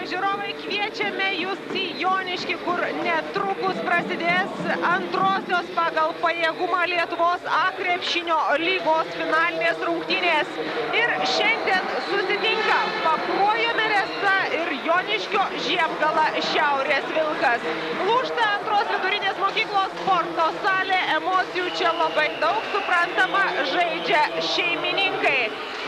žiūrovai, kviečiame jūs į Joniškį, kur netrukus prasidės antrosios pagal pajėgumą Lietuvos A-krepšinio lygos finalinės rungtynės. Ir šiandien susitinka Pakruojo Meresa ir Joniškio Žiemgala Šiaurės Vilkas. Lūžta antros vidurinės mokyklos sporto salė, emocijų čia labai daug, suprantama, žaidžia šeimininkai.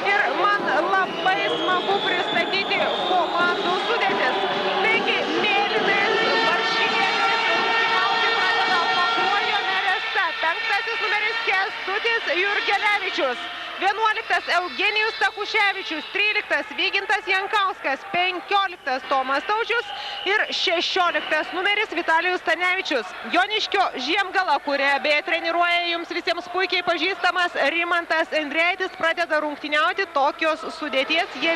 Ir man labai smagu pristatyti komandų sudėtis. Taigi, mėlynais marškinėliais rungtyniauti pradeda Pakruojo Meresa. 5. numeris Kęstutis Jurgelevičius, 11. Eugenijus Takuševičius, 13. Vygintas Jankauskas, 15. Tomas Taučius ir 16. numeris Vitalijus Stanevičius. Joniškio Žiemgala, kurią beje treniruoja jums visiems puikiai pažįstamas Rimantas Endrejaitis, pradeda rungtyniauti tokios sudėties. Jie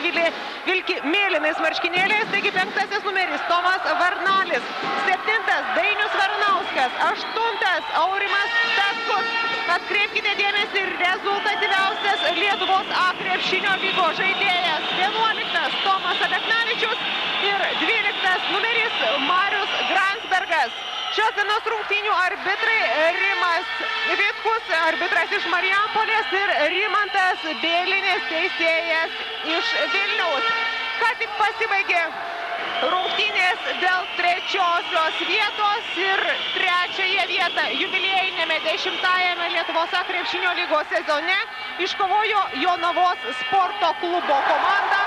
vilki mėlynais marškinėliais, taigi 5. numeris Tomas Varnalis, 7. Dainius Varanauskas, 8. Aurimas Taskus. Atkreipkite dėmesį, rezultatyviausias Lietuvos A-krepšinio lygos žaidėjas, 11. Tomas Aleknavičius ir 12. numeris Marius Gransbergas. Šios dienos rungtynių arbitrai Rimas Vitkus, arbitras iš Marijampolės, ir Rimantas Bėlinis, teisėjas iš Vilniaus. Ką tik pasibaigė rungtynės dėl 3-osios vietos ir 3-ąją vietą jubiliejinėme 10-ajame Lietuvos A-krepšinio lygos sezone iškovojo Jonavos sporto klubo komanda.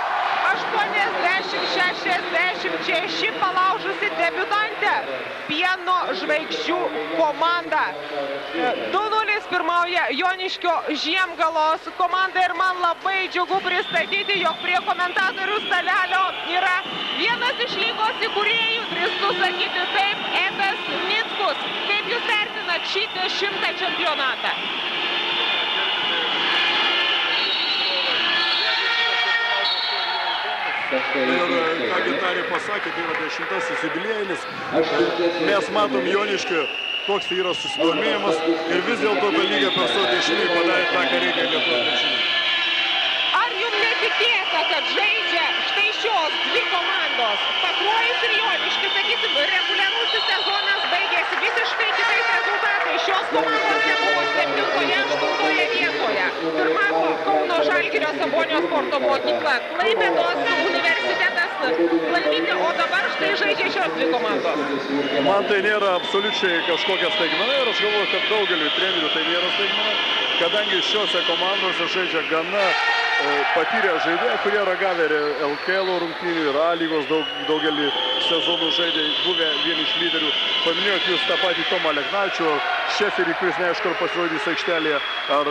80-66 palaužusi debiutantę Pieno žvaigždžių komanda. 2-0 pirmauja Joniškio Žiemgalos komanda ir man labai džiugu pristatyti, jog prie komentatorių stalelio yra vienas iš lygos įkūrėjų, drįstu sakyti taip, Edas Nickus. Kaip jūs vertinat šį 10. čempionatą? Ir ką Gintarė pasakė, tai yra 10-asis jubiliejinis. Mes matom Joniškio, koks tai yra susidomėjimas ir vis dėlto ta lyga per savo 10 padarė tą, ką reikia Lietuvos krepšiniui. Ar jums netikėta, kad žaidžia štai šios dvi komandos? Pakruojis ir Joniškis, sakysim, reguliarusis sezonas baigėsi visiškai kitais rezultatais. Šios komandos nebuvo 7-oje, 8-oje vietoje. Pirmavo Kauno Žalgirio Sabonio sporto mokykla, Klaipėdos universitetas laimėti, o dabar štai žaidžia šios dvi komandos. Man tai nėra absoliučiai kažkokia staigmena ir aš galvoju, kad daugeliui trenerių tai nėra staigmena, kadangi šiose komandose žaidžia gana patyrę žaidėjai, kurie ragavę LKL rungtynių ir A lygos daugelį sezonų žaidė, buvę vieni iš lyderių. Paminėjot jūs tą patį Tomą Aleknavičių, Šeferį, kuris neaišku, ar pasirodys aikštelėje, ar,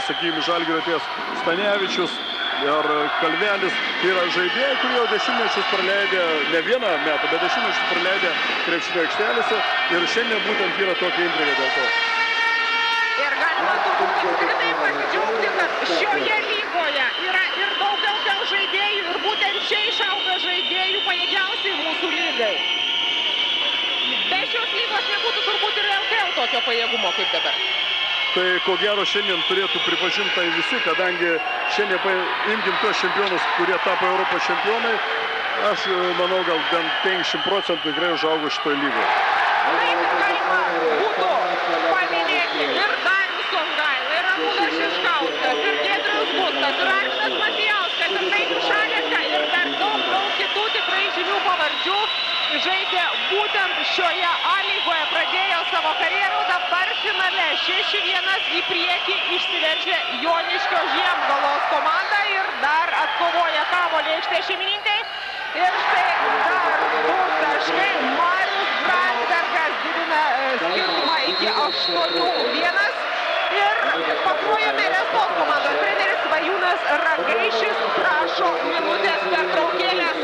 sakykime, Žalgirio ties Stanevičius, ar Kalvelis. Tai yra žaidėjai, kurie jau dešimtmečius praleidė, ne vieną metą, bet dešimtmečius praleidė krepšinio aikštelėse ir šiandien būtent yra tokia intriga dėl to. Ir galima turbūt apskritai pasidžiaugti, kad šioje lygoje yra ir daug LKL žaidėjų ir būtent čia išauga žaidėjų pajėgiausiai mūsų lygai. Be šios lygos nebūtų turbūt ir LKL tokio pajėgumo kaip dabar. Tai ko gero šiandien turėtų pripažinti tai visi, kadangi šiandien imkim tuos čempionus, kurie tapo Europos čempionai, aš manau gal bent 50% tikrai užaugo šitoje lygoje. Taip galima būtų paminėti ir Darius Songaila, ir Ramūnas Šiškauskas, ir Giedrius Gustas, ir Arvidas Matijauskas, ir Dainius Šaleka, ir dar daug kitų tikrai žymių pavardžių žaidė būtent šioje A lygoje, pradėjo savo karjerą, dabar finale 6-1 į priekį išsiveržė Joniškio Žiemgalos komanda ir dar atkovoja kamuolį aikštės šeimininkai. Ir štai dar 2 taškai, Marius Gransbergas didina skirtumą iki 8-1 ir Pakruojo Meresos komandos treneris Svajūnas Ragaišis prašo minutės pertraukėlės.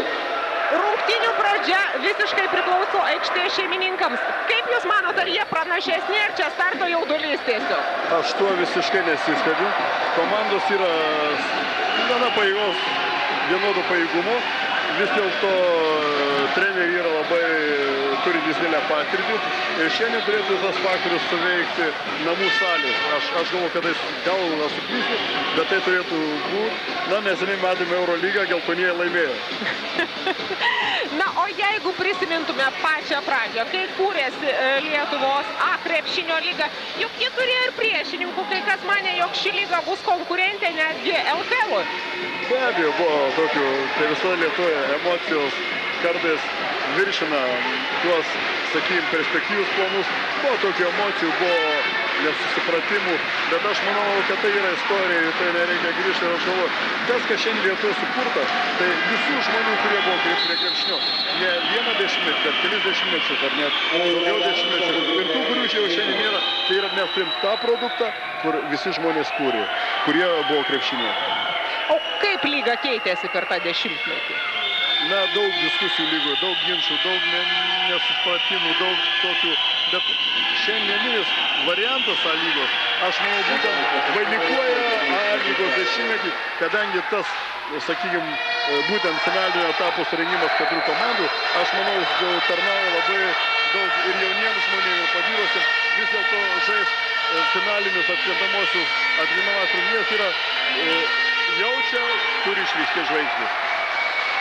Rungtynių pradžia visiškai priklauso aikštės šeimininkams. Kaip jūs manot, ar jie pranašesni, ar čia starto jaudulys tiesiog? Aš tuo visiškai nesistebiu. Komandos yra gana pajėgos, vienodo pajėgumo. Vis dėlto treneriai yra labai turi didelę patirtį ir šiandien turėtų tas faktorius suveikti namų salės. Aš galvoju, kad gal suklysiu, bet tai turėtų būti. Na, neseniai matėme Eurolygą, geltonieji laimėjo. Na, o jeigu prisimintume pačią pradžią, kai kūrėsi Lietuvos A krepšinio lyga, juk ji turėjo ir priešininkų, kai kas manė, jog ši lyga bus konkurentė netgi LKL-ui. Be abejo, buvo tokių, tai visoje Lietuvoje emocijos kartais viršina tuos, sakykim, perspektyvus planus. Buvo tokių emocijų, buvo nesusipratimų, bet aš manau, kad tai yra istorija ir tai nereikia grįžti. Ir aš galvoju, tas, kas šiandien Lietuvoje sukurta, tai visų žmonių, kurie buvo prie krepšinio, ne vieną dešimtmetį, bet kelis dešimtmečius, ar net daugiau dešimtmečių. Ir tų, kurių jau šiandien nėra, tai yra mes turim tą produktą, kur visi žmonės kūrė, kurie buvo krepšinio. O kaip lyga keitėsi per tą dešimtmetį? Na, daug diskusijų lygoje, daug ginčių, daug nesupratimų, daug tokių, bet šiandieninis variantas A lygos, aš manau, būtent vainikuoja A lygos dešimtmetį, kadangi tas, sakykime, būtent finalinio etapo surengimas 4 komandų, aš manau, jis tarnauja labai daug ir jauniems žmonėms, ir patyrusiems, vis dėlto žais finalinius atkrintamosios rungtynės yra jaučia, turi išryškėti žvaigždės.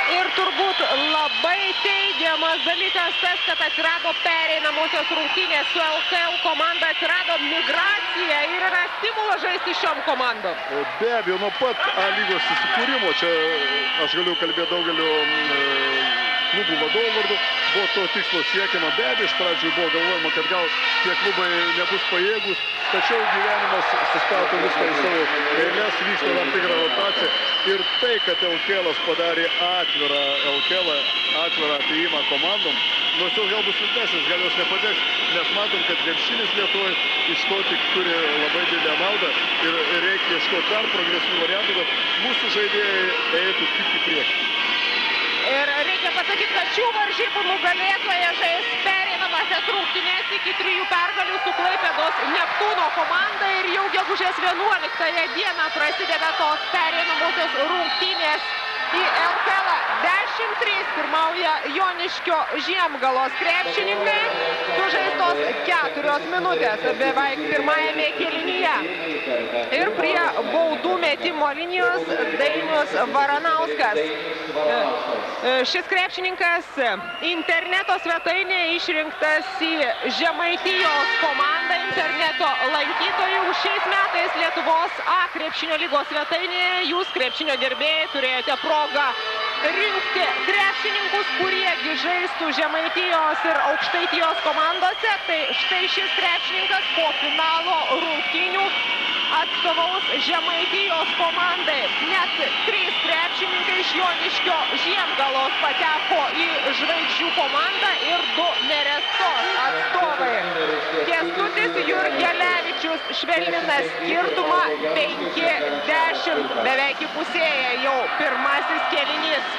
Ir turbūt labai teigiamas dalykas tas, kad atsirado pereinamosios rungtynės su LKL komanda, atsirado migracija ir yra stimulas žaisti šiom komandom. Be abejo, nuo pat A lygos įsikūrimo, čia aš galiu kalbėti daugelio klubų vadovų vardu, buvo to tikslo siekiama. Be abejo, iš pradžių buvo galvojama, kad gal tie klubai nebus pajėgus, tačiau gyvenimas sustato viską į savo eilės, vyksta tam tikrą rotaciją. Ir tai, kad LKL-as padarė atvirą atėjimą komandom, nors jos gal bus silpnesnis, gal jos nepateks, nes matom, kad krepšinis Lietuvoje iš to tik turi labai didelę naudą ir reikia ieškoti dar progresinių variantų, kad mūsų žaidėjai eitų tik į priekį. Ir reikia pasakyti, kad šių varžybų nugalėtoje žais pereinamąsias rungtynes iki 3 pergalių su Klaipėdos Neptūno komanda ir jau gegužės 11 dieną prasideda tos pereinamosios rungtynės į LKL. 10-3 pirmauja Joniškio Žiemgalos krepšininkai, sužaistos 4 minutės beveik pirmajame kėlinyje. Ir prie baudų metimo linijos Dainius Varanauskas. Šis krepšininkas interneto svetainėje išrinktas į Žemaitijos komandą interneto lankytojų. Šiais metais Lietuvos A krepšinio lygos svetainėje jūs krepšinio gerbėjai turėjote progą rinkti krepšininkus, kurie žaistų Žemaitijos ir Aukštaitijos komandose. Tai štai šis krepšininkas po finalo rungtynių atstovaus Žemaitijos komandai. Net 3 krepšininkai iš Joniškio Žiemgalos pateko į žvaigždžių komandą ir 2 Nerestos atstovai. Kęstutis Jurgelevičius švelnina skirtumą 5-10, beveik įpusėja jau pirmasis kėlinys.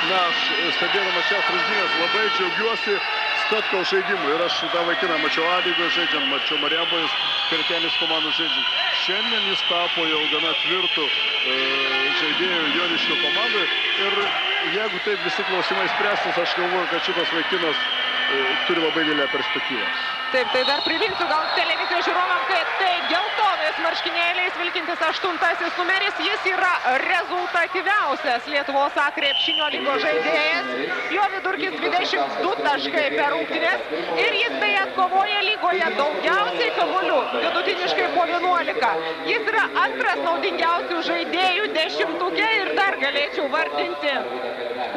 Na, aš stebėdamas šias rungtynes labai džiaugiuosi Statkaus žaidimu. Ir aš tą vaikiną mačiau A lygoje žaidžiant, mačiau Marijampolės Pertenis komandą žaidžiant. Šiandien jis tapo jau gana tvirtų žaidėjų Joniškio komandoje. Ir jeigu taip visi klausimai spręstas, aš galvoju, kad šitas vaikinas turi labai didelę perspektyvą. Taip, tai dar priminsiu gal televizijos žiūrovam, kad tai geltonais marškinėliais vilkintis 8 numeris, jis yra rezultatyviausias Lietuvos A krepšinio lygos žaidėjas. Jo vidurkis 22 taškai per rungtynes ir jis tai atkovoja lygoje daugiausiai kamuolių, vidutiniškai po 11. Jis yra antras naudingiausių žaidėjų 10-tuke ir dar galėčiau vardinti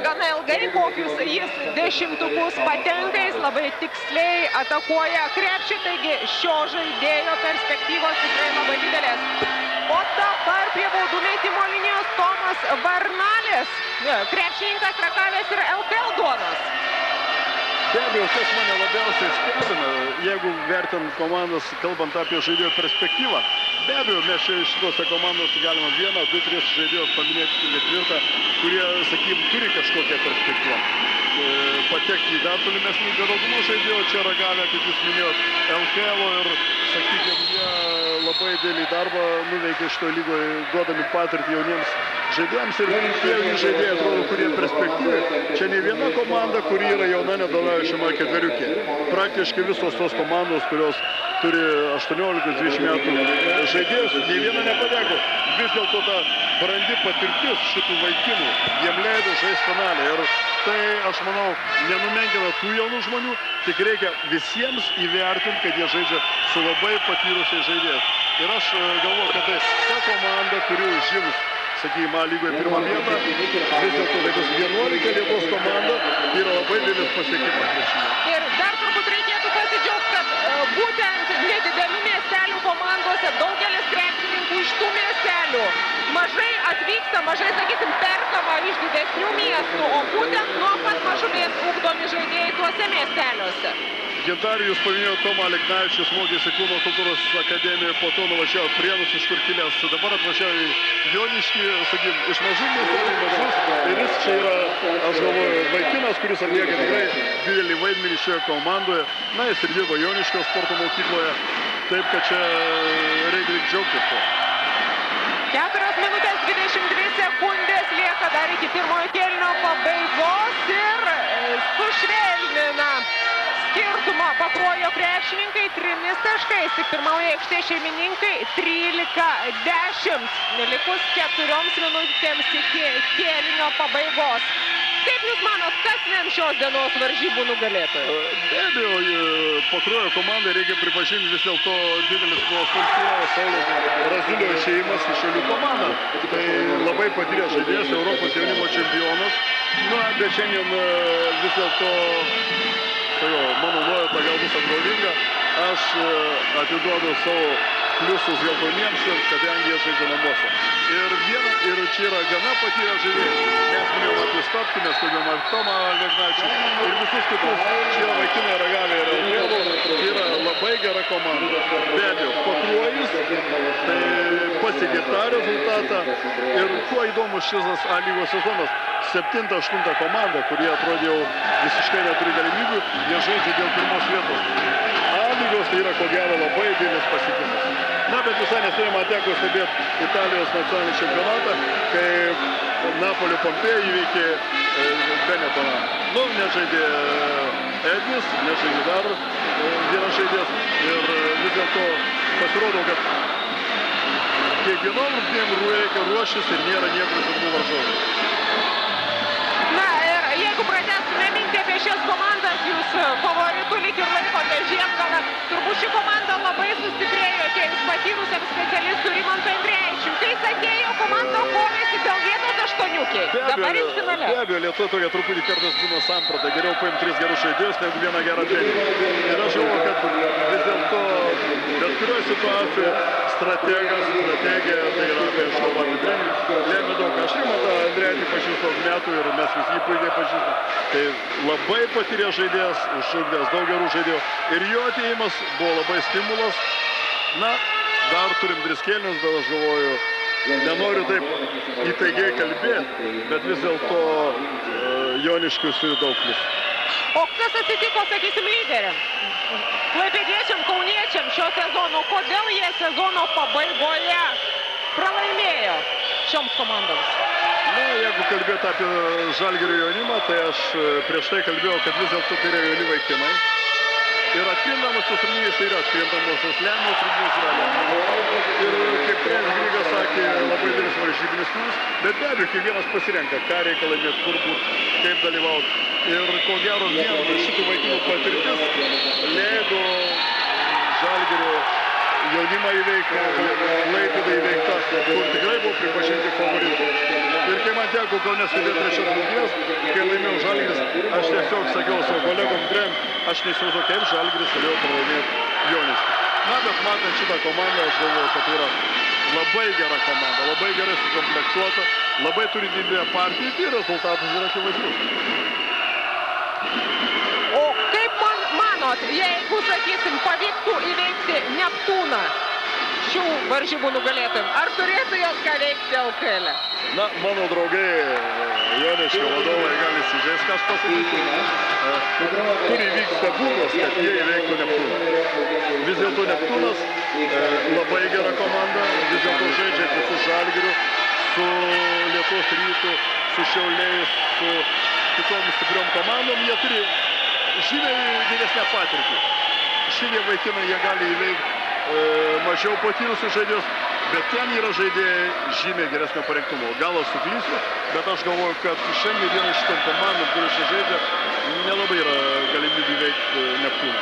gana ilgai, kokius jis 10-tukus patenka, jis labai tiksliai atakuoja krepšį, taigi šio žaidėjo perspektyvos tikrai labai didelės. O dabar prie baudų metimo linijos Tomas Varnalis, krepšininkas Rakavės ir LKL duonos. Be abejo, kas mane labiausiai stebina, jeigu vertinant komandas, kalbant apie žaidėjo perspektyvą, be abejo, mes čia šitose komandose galima 1, 2, 3 žaidėjus paminėti ketvirtą, kurie, sakykim, turi kažkokią perspektyvą. Patekti į dar tolimesnį daugumą žaidėjų, čia Ragavę, kaip jūs minėjot, LKL ir, sakykime, jie labai didelį darbą nuveikė šitoje lygoje, duodami patirtį jauniems žaidėjams ir tie žaidėjai atrodo, kurie perspektyvai. Čia ne viena komanda, kuri yra jauna nedalyvaujama ketveriukė. Praktiškai visos tos komandos, kurios turi 18-20 metų žaidėjus, nei viena nepateko. Vis dėlto ta brandi patirtis šitų vaikinų jiem leido žaisti finalę. Ir tai, aš manau, nenumenkina tų jaunų žmonių, tik reikia visiems įvertinti, kad jie žaidžia su labai patyrusiais žaidėjais. Ir aš galvoju, kad tai ta komanda, kuri užims, sakykime, lygoje pirmą vietą, vis dėlto tai bus 11 Lietuvos komanda, tai yra labai didelis pasiekimas. Ir dar turbūt reikėtų pasidžiaugti, kad būtent nedidelių miestelių komandose daugelis krepšininkų iš tų miestelių mažai atvyksta, mažai, sakysim, perkama iš didesnių miestų, o būtent nuo pat mažumės ugdomi žaidėjai tuose miesteliuose. Gintarė, jūs paminėjote Tomą Aleknavičius, mokėsi Kūno kultūros akademijoje, po to nuvažiavo Prienus, iš kur kilęs, dabar atvažiavo į Joniškį, sakykime, iš mažų miestų į mažus. Ir jis čia yra, aš galvoju, vaikinas, kuris atlieka tikrai didelį vaidmenį šioje komandoje. Na, jis ir dirba Joniškio sporto mokykloje, taip kad čia reikia džiaugtis to. 4 minutės 22 sekundės lieka dar iki pirmojo kėlinio pabaigos ir sušvelnina skirtumą Pakruojo krepšininkai 3 taškais. Tik pirmauja aikštės šeimininkai 13-10. Nelikus 4 minutėms iki kėlinio pabaigos. Kaip jūs manot, kas lems šios dienos varžybų nugalėtojų? Be abejo, Pakruojo komandai reikia pripažinti vis dėlto didelis nuostolis yra Sauliaus Razulio išėjimas į Šiaulių komandą. Tai labai patyręs žaidėjas, Europos jaunimo čempionas. Na, bet šiandien vis dėlto mano nuojauta gal bus apgaulinga. Aš atiduodu savo pliusus geltoniems, kadangi jie žaidžia namuose. Ir čia yra gana patyrę žaidėjai. Mes minėjom apie Stapkį, mes kalbėjom apie Tomą Aleknavičių ir visus kitus. Čia yra vaikinai ragavę ir LKL, tai yra labai gera komanda. Be abejo, Pakruojis, tai pasiekė tą rezultatą. Ir kuo įdomus šis A lygos sezonas. 7-8 komanda, kurie atrodė jau visiškai neturi galimybių, jie žaidžia dėl pirmos vietos. A lygos tai yra ko gero labai didelis pasiekimas. Na, bet visai neseniai man teko stebėti Italijos nacionalinį čempionatą, kai Napolio Pompėja įveikė Benetoną. Nu, nežaidė Edis, nežaidė dar vienas žaidėjas ir vis dėlto pasirodo, kad kiekvienom rungtynėm reikia ruoštis ir nėra niekur silpnų varžovų. Na ir jeigu pratęstume mintį apie šias komandas, jūs favoritų lyg ir laikote Žiemgalą, turbūt ši komanda labai sustiprėjo atėjus patyrusiam specialistui Rimantui Andrejevičiui. Kai jis atėjo, komanda kovėsi dėl vietos aštuoniukėj. Dabar jis finale. Be abejo, Lietuvoje tokia truputį kartais būna samprata. Geriau paimti 3 gerus žaidėjus, negu vieną gerą trenerį. Ir aš galvoju, kad vis dėlto bet kurioje situacijoje strategija, tai yra, kai aš kalbu apie trenerį, lėmė daug. Aš Rimantą Andrejevį pažįstu metų ir mes visi jį puikiai pažįstam. Tai labai patyręs žaidėjas, užšaukdęs daug gerų žaidėjų. Ir jo atėjimas buvo labai stimulas. Na, dar turim 3 kėlinius, bet aš galvoju, nenoriu taip įtaigiai kalbėti, bet vis dėlto Joniškius turi daug pliusų. O kas atsitiko, sakysim, lyderiam? Klaipėdiečiam, kauniečiam šio sezono, kodėl jie sezono pabaigoje pralaimėjo šioms komandoms? Na, jeigu kalbėti apie Žalgirio jaunimą, tai aš prieš tai kalbėjau, kad vis dėlto tai yra jauni vaikinai. Ir atkrintamosios rungtynės tai yra atkrintamosios, lemiamos rungtynės yra lemiamos. Ir kaip treneris Grigas sakė, labai didelis varžybinis krūvis, bet be abejo, kiekvienas pasirenka, ką reikia laimėti, kur būti, kaip dalyvauti. Ir ko gero vien šitų vaikinų patirtis leido Žalgirio jaunimą įveikti, Klaipėdą įveikta, kur tikrai buvo pripažinti favoritų. Ir kai man teko Kaune stebėti trečios rungtynės, kai laimėjau Žalgiris, aš tiesiog sakiau savo kolegom trem, aš neįsivaizduoju, kaip Žalgiris galėjo pralaimėti Joniškį. Na, bet matant šitą komandą, aš galvoju, kad tai yra labai gera komanda, labai gerai sukomplektuota, labai turi didelę partiją ir rezultatas yra akivaizdus. O kaip manot, jeigu, sakysim, pavyktų įveikti Neptūną šių varžybų nugalėtojams, ar turėtų jos ką veikti LKL? Na, mano draugai Joniškio vadovai gali įsižeisti, ką aš pasakysiu. Turi vykti stebuklas, kad jie įveiktų Neptūną. Vis dėlto Neptūnas labai gera komanda, vis dėlto žaidžia su Žalgiriu, su Lietuvos Rytu, su Šiauliais, su kitom stipriom komandom, jie turi žymiai didesnę patirtį. Šitie vaikinai jie gali įveikti mažiau patyrusius žaidėjus, bet ten yra žaidėjai žymiai geresnio parengtumo. Gal aš suklysiu, bet aš galvoju, kad šiandien dieną šitom komandom, kuris čia žaidžia, nelabai yra galimybių įveikti Neptūną.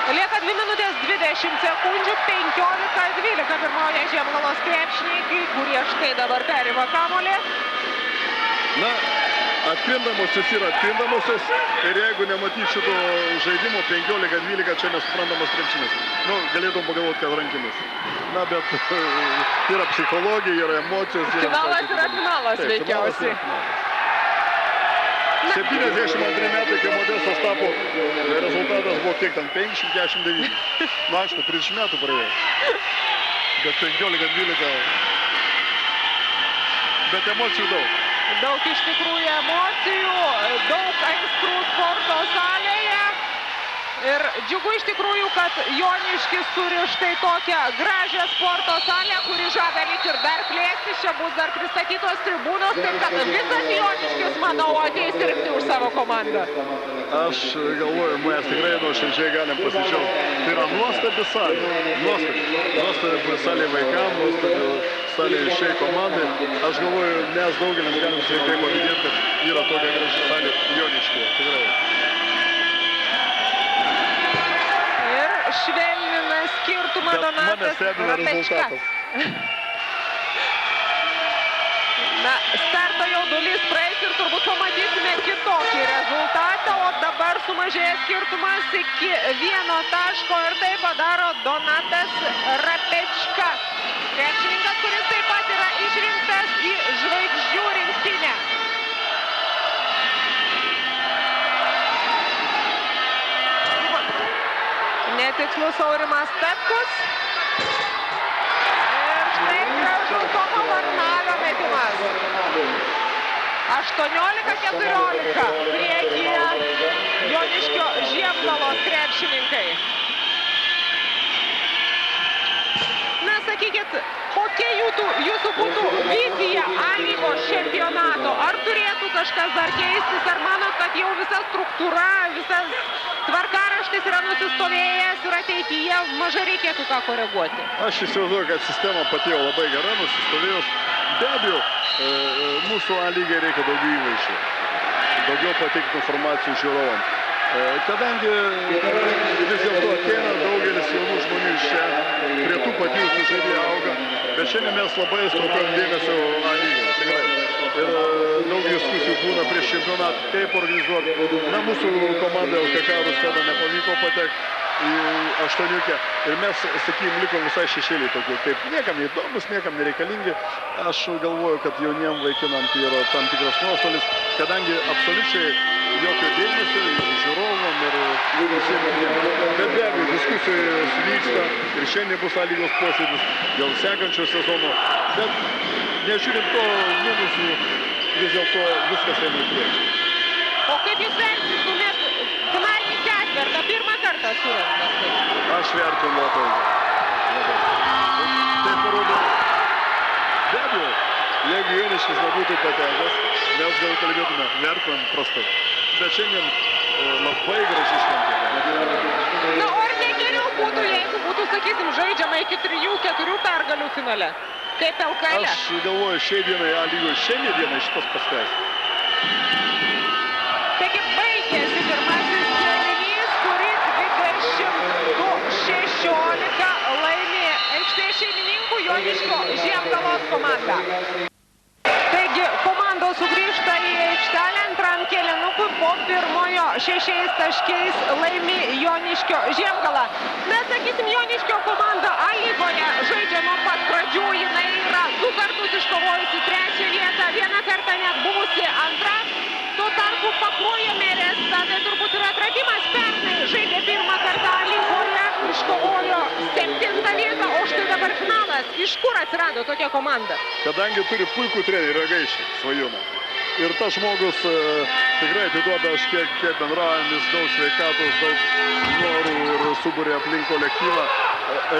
Lieka 2 minutės 20 sekundžių, 15-12 pirmoje Žiemgalos krepšininkai, kurie štai dabar perima kamuolį. Na, atkrintamosios yra atkrintamosios ir jeigu nematyti šito žaidimo 15-12, čia nesuprantamas krepšinis. Nu, galėtum pagalvoti, kad rankinis. Na, bet yra psichologija, yra emocijos. Finalas yra finalas, veikiausiai. 72 metai, kai Modesos tapo, rezultatas buvo kiek ten, 50-49. Na, aišku, 30 metų praėjo. Bet 15-12. Bet emocijų daug. Daug iš tikrųjų emocijų, daug aistrų sporto salėje. Ir džiugu iš tikrųjų, kad Joniškis turi štai tokią gražią sporto salę, kuri žada lyg ir dar plėstis. Čia bus dar pristatytos tribūnos, taip kad visas Joniškis, manau, ateis dirbti už savo komandą. Aš galvoju, mes tikrai nuoširdžiai galim pasidžiaugti. Tai yra nuostabi salė. Nuostabi salė vaikam, nuostabi salė šiai komandai. Aš galvoju, mes daugelis galim sveikai pavydėti, kad yra tokia graži salė Joniškyje. Tikrai. Švelnina skirtumą Donatas Rapečka. Na, starto jaudulys praeis ir turbūt pamatysime kitokį rezultatą, o dabar sumažėja skirtumas iki 1 taško ir tai padaro Donatas Rapečka. Krepšininkas, kuris taip pat yra išrinktas į žvaigždžių rinktinę. Netikslus Aurimas Petkus. Ir štai gražus Tomo Varnalio metimas. 18-14 priekyje Joniškio Žiemgalos krepšininkai. Na, sakykit, kokia jūsų būtų vizija A-lygos čempionato? Ar turėtų kažkas dar keistis? Ar manot, kad jau visa struktūra, visas tvarkaraštis yra nusistovėjęs ir ateityje mažai reikėtų ką koreguoti? Aš įsivaizduoju, kad sistema pati jau labai gera, nusistovėjus. Be abejo, mūsų A-lygai reikia daugiau įvaizdžių, daugiau pateikti informacijų žiūrovam. Kadangi vis dėlto ateina daugelis jaunų žmonių iš čia, prie tų patyrusių žaidėjų auga, bet šiandien mes labai stokojam dėmesio A-lygai, tikrai. Ir daug diskusijų būna prieš čempionatą, kaip organizuoti. Na, mūsų komandai LKK Rusėda nepavyko patekti į aštuoniukę. Ir mes, sakykim, likom visai šešėliai tokie, kaip niekam neįdomus, niekam nereikalingi. Aš galvoju, kad jauniem vaikinam tai yra tam tikras nuostolis, kadangi absoliučiai jokio dėmesio žiūrovam ir visiems. Bet be abejo, diskusijos vyksta ir šiandien bus A-lygos posėdis dėl sekančio sezono. Bet nežiūrint to minusų, vis dėlto viskas eina į priekį. O kaip jūs vertintumėt finalinį ketvertą, pirmą kartą surengtas? Aš vertinu labai. Tai parodo. Be abejo, jeigu Joniškis nebūtų patekęs, mes gal kalbėtume, vertinam prastai. Bet šiandien labai graži šventė. Na, o ar ne geriau būtų, jeigu būtų, sakysim, žaidžiama iki 3-4 pergalių finale? Kaip LKL? Aš galvoju, šiai dienai A-lygos šiandien dienai šitas pasiteisina. Taigi baigėsi pirmasis kėlinys, kurį 22-16 laimė aikštės šeimininkų Joniškio Žiemgalos komanda. Taigi komandos sugrįžta į aikštelę antram kėlinukui, po pirmojo 6 taškais laimi Joniškio Žiemgalą. Na, sakysim, Joniškio komanda A-lygoje žaidžia nuo pat pradžių, jinai yra 2 kartus iškovojusi 3 vietą, 1 kartą net buvusi 2. Tuo tarpu Pakruojo Merės, tai turbūt yra atradimas, pernai žaidė 1 kartą A-lygoje, iškovojo 7 vietą, o štai dabar finalas. Iš kur atsirado tokia komanda? Kadangi turi puikų trenerį Ragaišį, Svajūną. Ir tas žmogus tikrai atiduoda, aš kiek bendraujam, jis daug sveikatos, daug norų ir subūrė aplink kolektyvą. Tai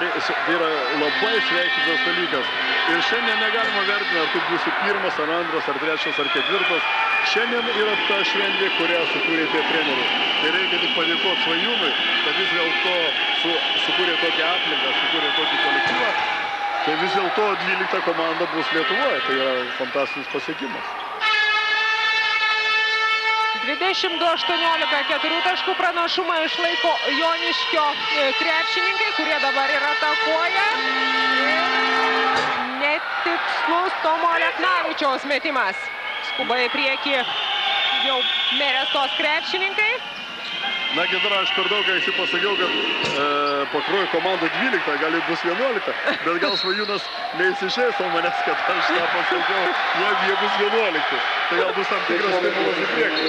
yra labai sveikintas dalykas. Ir šiandien negalima vertinti, ar tu būsi pirmas, ar antras, ar trečias, ar ketvirtas. Šiandien yra ta šventė, kurią sukūrė tie treneriai. Tai reikia tik padėkoti Svajūnui, kad vis dėlto sukūrė tokią aplinką, sukūrė tokį kolektyvą. Tai vis dėlto 12 komanda bus Lietuvoje. Tai yra fantastinis pasiekimas. 22-18, 4 taškų pranašumą išlaiko Joniškio krepšininkai, kurie dabar ir atakuoja. Netikslus Tomo Aleknavičiaus metimas. Skuba į priekį jau Merestos krepšininkai. Na, Gintarai, aš per daug anksti pasakiau, kad Pakruojo komanda 12, gali bus 11, bet gal Svajūnas neįsižeis ant manęs, kad aš tą pasakiau, jeigu jie bus 11. Tai gal bus tam tikras stimulas į priekį.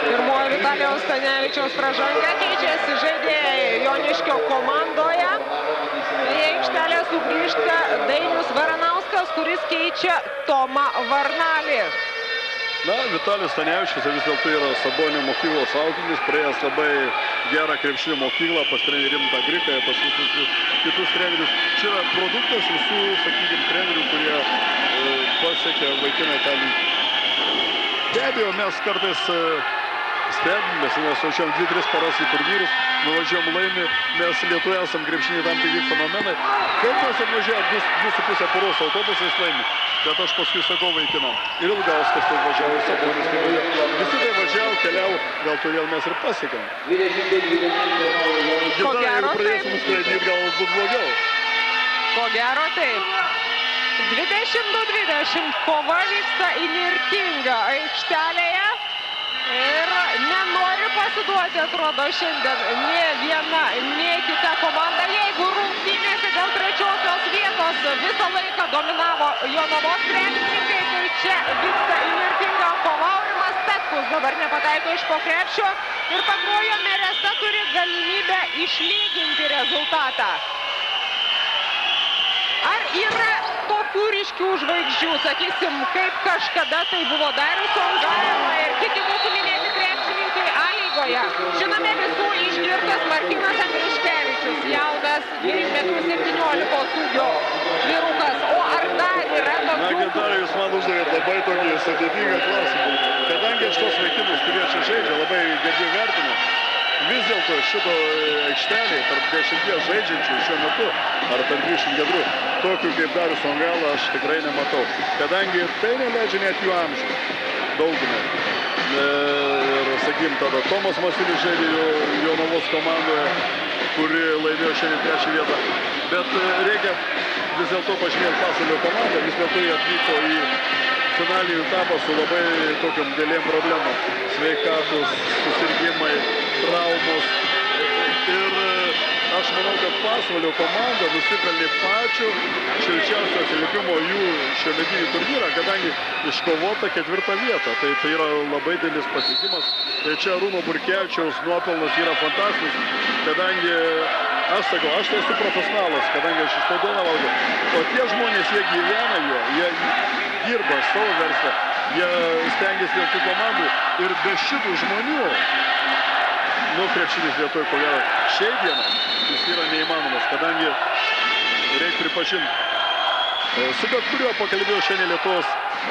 Pirmoji Vitalijaus Stanevičiaus pražanga, keičiasi žaidėjai Joniškio komandoje. Į aikštelę sugrįžta Dainius Varanauskas, kuris keičia Tomą Varnalį. Na, Vitalijus Stanevičius vis dėlto yra Sabonio mokyklos auklėtinis, praėjęs labai gerą krepšinio mokyklą, pas trenerį Rimtą Griką, pas visus kitus trenerius. Čia yra produktas visų, sakykime, trenerių, kurie pasiekė vaikiną tą lygį. Be abejo, mes kartais stebim, mes važiuojam 2-3 paras į turnyrus, nuvažiuojam laimi, mes Lietuvoje esam krepšiniai tam tikri fenomenai. Kartais atvažiuoja 2,5 paros autobusais laimi, bet aš paskui sakau vaikinam. Ir Ilgauskas tai važiavo, ir Sabonis tai važiavo. Visi tai važiavo, keliavo, gal todėl mes ir pasiekėm. Ko gero, jeigu pradėsim skraidyti, gal bus blogiau. Ko gero, taip. 22-20, kova vyksta įnirtinga aikštelėje ir nenori pasiduoti, atrodo, šiandien nė viena, nė kita komanda. Jeigu rungtynėse dėl trečiosios vietos visą laiką dominavo Jonavos krepšininkai, tai čia vyksta įnirtinga kova. Aurimas Petkus dabar nepataiko iš po krepšio ir Pakruojo Meresa turi galimybę išlyginti rezultatą. Ar yra tokių ryškių žvaigždžių, sakysim, kaip kažkada tai buvo Darius Songaila ir kiti mūsų minėti krepšininkai A lygoje? Žinome visų išgirtas Martynas Andriuškevičius, jaunas 2,17 ūgio vyrukas. O ar dar yra tokių? Na, Gintarai, jūs man uždavėt labai tokį sudėtingą klausimą. Kadangi aš tos vaikinus, kurie čia žaidžia, labai gerbiu vertinu, vis dėlto šito aikštelėje tarp 10 žaidžiančių šiuo metu, ar tarp 24, tokių kaip Darius Songaila aš tikrai nematau. Kadangi tai neleidžia net jų amžių, daugumai. Ir, sakykim, tada Tomas Masiulis žaidė Jonavos komandoje, kuri laimėjo šiandien 3 vietą. Bet reikia vis dėlto pažymėti Pasaulio komandą, vis dėlto jie atvyko į finalinį etapą su labai tokiam dėlėm problemom. Sveikatos, susirgimai, traumos. Ir aš manau, kad Pasvalio komanda nusipelnė pačių šilčiausio atsiliepimo jų šiuometinį turnyrą, kadangi iškovota 4 vieta. Tai yra labai didelis pasiekimas. Tai čia Arūno Burkevičiaus nuopelnas yra fantastinis, kadangi aš sakau, aš tai esu profesionalas, kadangi aš iš stadiono valgau. O tie žmonės, jie gyvena juo, jie dirba savo verslą, jie stengiasi dėl tų komandų ir be šitų žmonių, krepšinis Lietuvoje, ko gero, šiai dienai jis yra neįmanomas, kadangi reikia pripažinti. Su bet kuriuo pakalbėjau šiandien Lietuvos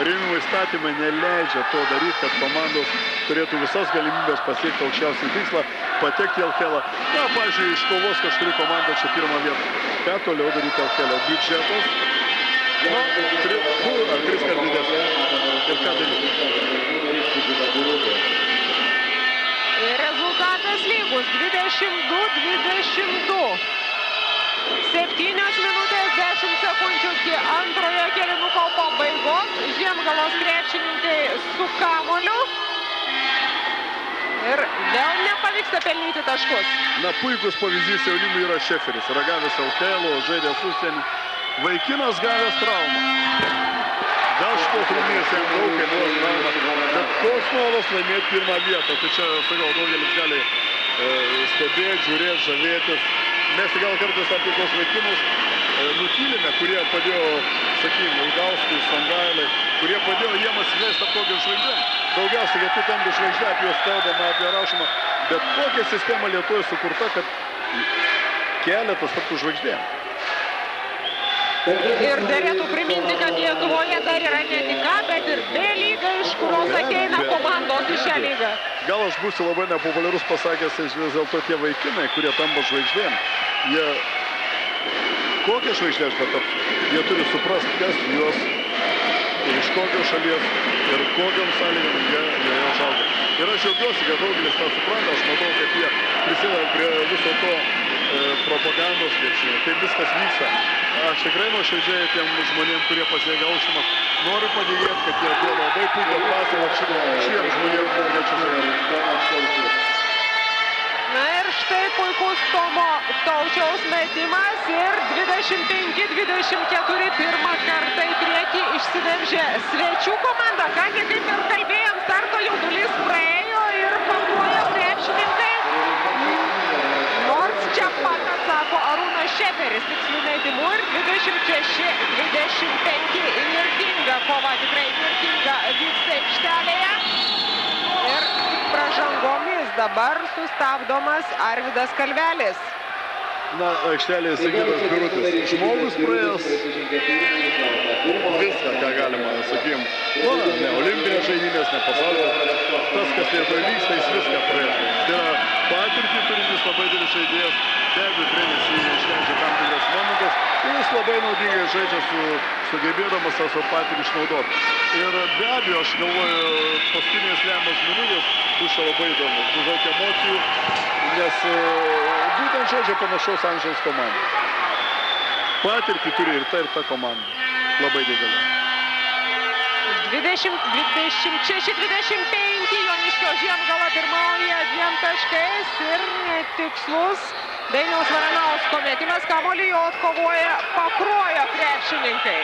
rėmimo įstatymai neleidžia to daryti, kad komandos turėtų visas galimybės pasiekti aukščiausią tikslą, patekti į LKL. Na, pavyzdžiui, iškovos kažkuri komanda čia 1 vietą. Ką toliau daryti LKL? Biudžetas, 2 ar 3 kart didesnė. Ir ką daryti? Rezultatas lygus 22-22. 7 minutės 10 sekundžių iki antrojo kėlinuko pabaigos. Žiemgalos krepšininkai su kamuoliu. Ir vėl nepavyksta pelnyti taškus. Na, puikus pavyzdys jaunimui yra Šeferis. Ragavęs LKL, žaidęs užsienį. Vaikinas gavęs traumą. Gal šitos rungtynės jam daug kainuos traumą. Bet koks noras laimėti 1 vietą. Tai čia, sakau, daugelis gali stebėti, žiūrėti, žavėtis. Mes gal kartais apie tos vaikinus, nutylime, kurie padėjo, sakykime, Ilgauskui, Songailai, kurie padėjo jiems atsileisti aptogėm žvaigždėm. Daugiausiai lietų tambi žvaigždė, apie juos kalbama, apie rašymą, bet kokia sistema Lietuvoje sukurta, kad keletas taptų žvaigždėm. Ir derėtų priminti, kad Lietuvoje dar yra ne tik A, bet ir B lyga, iš kurios ateina komandos į šią lygą. Gal aš būsiu labai nepopuliarus pasakęs, vis dėlto tie vaikinai, kurie tampa žvaigždėm, jie kokią žvaigždę aš betapsiu, jie turi suprasti, kas juos ir iš kokios šalies ir kokiam sąlygom jie užauga. Ir aš džiaugiuosi, kad daugelis tą supranta, aš matau, kad jie prisideda prie viso to propagandos krepšinio. Taip viskas vyksta. Aš tikrai nuoširdžiai tiem žmonėm, kurie pasiekia aukštumą, noriu padėti, kad jie duoda labai puikią dvasią šiems žmonėms, kurie čia žaidžia. Na ir štai puikus Tomo Taučiaus metimas ir 25-24 pirmą kartą į priekį išsiveržė svečių komanda. Ką tik kaip ir kalbėjom, starto jaudulys praėjo ir pakuoja krepšininkai. Nors čia pat atsako Arūnas Šeferis tikslių metimų ir 26-25 įnirtinga kova, tikrai įnirtinga vyksta aikštelėje. Ir pražangomis dabar sustabdomas Arvydas Kalvelis. Na, aikštelėje Sigitas Birutis. Žmogus praėjęs viską, ką galima, sakykim, ne olimpinės žaidynės, ne pasaulio. Tas, kas Lietuvoje vyksta, jis viską praėjo. Tai yra patirtį turintis labai didelis žaidėjas, be abejo treneris jį išleidžia tam tikras momentas ir jis labai naudingai žaidžia sugebėdamas tą savo patirtį išnaudoti. Ir be abejo, aš galvoju, paskutinės lemiamos minutės bus čia labai įdomus, bus daug emocijų, nes būtent žaidžia panašaus amžiaus komanda. Patirtį turi ir ta komanda. Labai didelė. 26-25 Joniškio Žiemgala pirmauja 2 taškais ir netikslus Dainiaus Varanausko metimas, kamuolį jo atkovoja Pakruojo krepšininkai.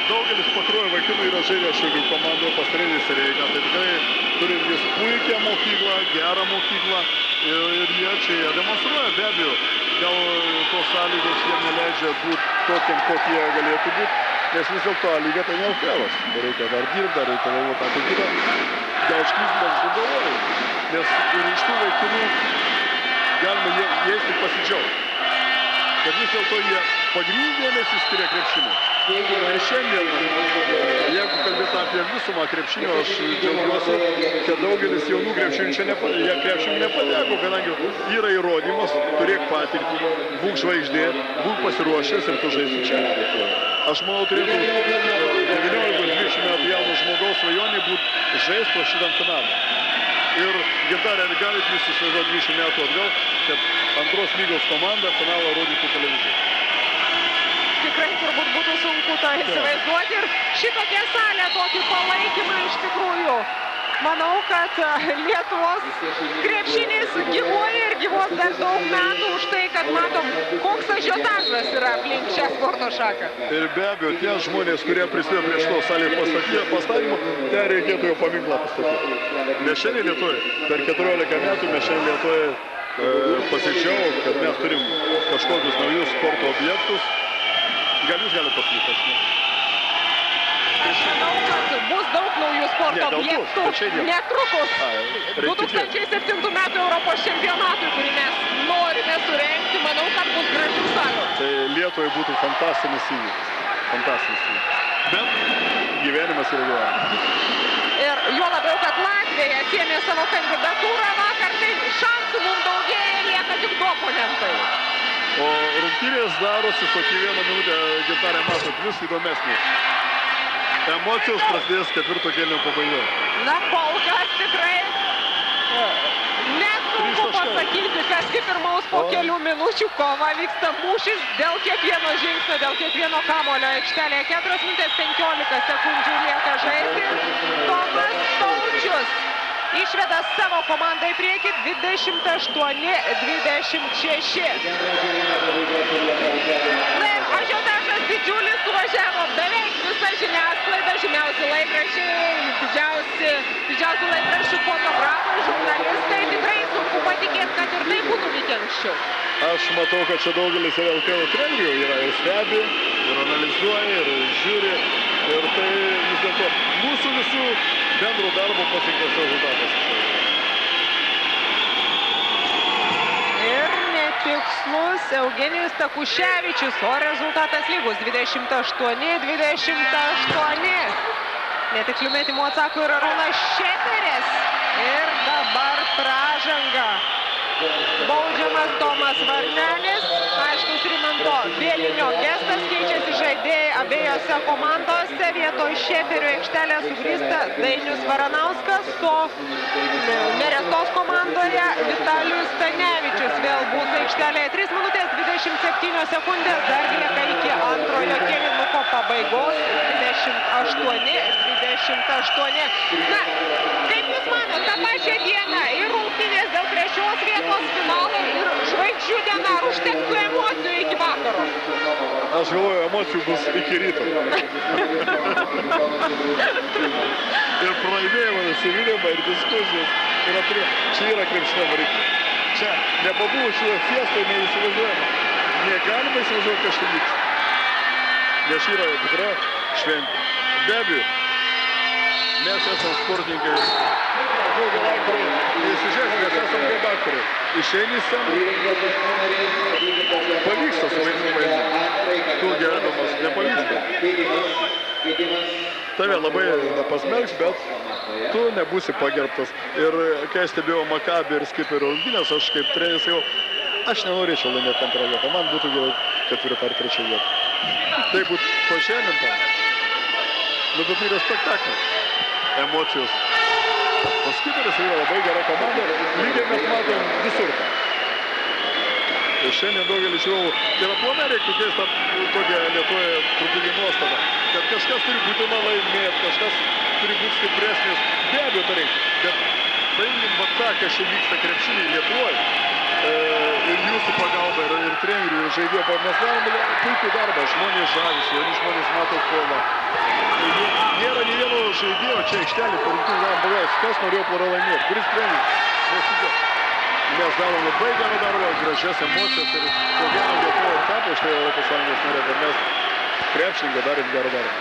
Daugelis Pakruojo vaikinų yra žaidę šių komandų pastarėlis Reika. Tai tikrai turim jis puikią mokyklą, gerą mokyklą ir jie čia demonstruoja, be abejo. Gal tos sąlygos jie neleidžia būti tokiam, kokie jie galėtų būti, nes vis dėlto lyga tai ne LKL-as. Reikia dar dirbti, dar reikia galvoti apie kitą. Gal aš klystų, bet aš galvoju, nes ir iš tų vaikinų galima jais tik pasidžiaugti. Kad vis dėlto jie pagrindinį dėmesį skiria krepšiniui. Ir šiandien, jeigu kalbėtų apie visumą krepšinio, aš džiaugiuosi, kad daugelis jaunų krepšinių čia nepateko, kadangi yra įrodymas, turėk patirtį, būk žvaigždė, būk pasiruošęs ir tu žaisi čia. Aš manau, turėtų 19-20 metų jauno žmogaus svajonė būti žaisti po šitam finalą. Ir Gintarė, ar galite jūs įsivaizduoti 20 metų atgal, kad antros lygos komanda finalą rodytų televizijai? Tikrai turbūt būtų sunku tą įsivaizduoti ir šitokia salė tokį palaikymą iš tikrųjų. Manau, kad Lietuvos krepšinis gyvuoja ir gyvuos dar daug metų už tai, kad matom, koks ažiotažas yra aplink šią sporto šaką. Ir be abejo, tie žmonės, kurie prisidėjo prie šito salės pastatymo, ten reikėtų jau paminklą pastatyti. Mes šiandien Lietuvoje, per 14 metų mes šiandien Lietuvoje pasidžiaugom, kad mes turim kažkokius naujus sporto objektus. Gal jūs galite pasakyti, aš ne? Aš manau, kad bus daug naujų sporto objektų netrukus 2007 metų Europos čempionatui, kurį mes norime surengti. Manau, kad bus gražių salių. Tai Lietuvai būtų fantastinis įvykis. Fantastinis įvykis. Bet gyvenimas yra gyvenimas. Ir juo labiau, kad Latvija atsiėmė savo kandidatūrą vakar, tai šansų mums daugėja, lieka tik 2 oponentai. O rungtynės darosi su kiekvieną minutę, Gintarė, matot, vis įdomesnės. Emocijos prasidės 4 kėlinio pabaigoje. Na, kol kas tikrai nesunku pasakyti, kas kaip pirmaus po kelių minučių kova vyksta mūšis dėl kiekvieno žingsnio, dėl kiekvieno kamulio aikštelėje. 4 minutės 15 sekundžių lieka žaisti. Tomas Taučius išveda savo komandą į priekį 28-26. Na ir ažiotažas didžiulis, suvažiavo beveik visa žiniasklaida, žymiausi laikraščiai, didžiausi laikraščių fotografai, žurnalistai. Tikrai sunku patikėti, kad ir tai būtų vykę anksčiau. Aš matau, kad čia daugelis ir LKL trenerių yra ir stebi, ir analizuoja, ir žiūri. Ir tai vis dėlto mūsų visų bendro darbo pasiektas rezultatas. Ir netikslus Eugenijus Takuševičius, o rezultatas lygus 28-28. Netikslių metimų atsako ir Arūnas Šeperis. Ir dabar pražanga. Baudžiamas Tomas Varnelis, aiškus Rimanto Bielinio gestas, keičiasi žaidėjai abiejose komandose, vietoj Šeperio aikštelė sugrįsta Dainius Varanauskas, o Nerestos komandoje Vitalijus Stanevičius vėl bus aikštelėje 3 minutės 27 sekundės, dar lieka iki antrojo kėlinuko pabaigos 28-28. Na, kaip jūs manot, tą pačią dieną ir rungtynės dėl trečios vietos finalo ir žvaigždžių diena, ar užtektų emocijų iki vakaro? Aš galvoju, emocijų bus iki ryto. Ir pralaimėjimą, nusivylimą ir diskusijos. Čia yra krepšinio variklis. Čia nepabuvo šioje fiestoje, neįsivažiuojama. Negalima įsivažiuoti, kas čia vyks. Nes yra tikra šventė. Be abejo, mes esam sportininkai. Daugel aktoriai, neįsižiūrėsim, mes esam kaip aktoriai. Išeini į sceną, pavyksta su vaidinimu. Tu gerbiamas nepavyksta. Tave labai nepasmerks, bet tu nebūsi pagerbtas. Ir kai aš stebėjau Makabį ir Skiperio rungtynes, aš kaip treneris jau, aš nenorėčiau laimėti antrą vietą. Man būtų geriau 4 ar 3 vietą. Tai būtų pažeminta. Nu, bet tai yra spektaklis. Emocijos. O Skiperis yra labai gera komanda. Lygiai mes matom visur. Ir šiandien daugelį žiūrovų ir aplamai reiktų keista tokia Lietuvoje truputį nuostata, kad kažkas turi būtina laimėti, kažkas turi būti stipresnis. Be abejo, tai reikia. Bet paimkim va tą, kas čia vyksta krepšiniai Lietuvoje. Ir jūsų pagalba, ir trenerių, ir žaidėjo. Mes darome puikų darbą. Žmonės žavisi, jauni žmonės mato kovą. Nėra nei vieno žaidėjo čia aikštelį, per rungtynių galim pagalvoti, kas norėjo pralaimėti, kuris treneris. Mes darom labai gerą darbą, gražias emocijas ir ko gero Lietuva tapo štai Europos Sąjungos narė, kad mes krepšininkai darėm gerą darbą.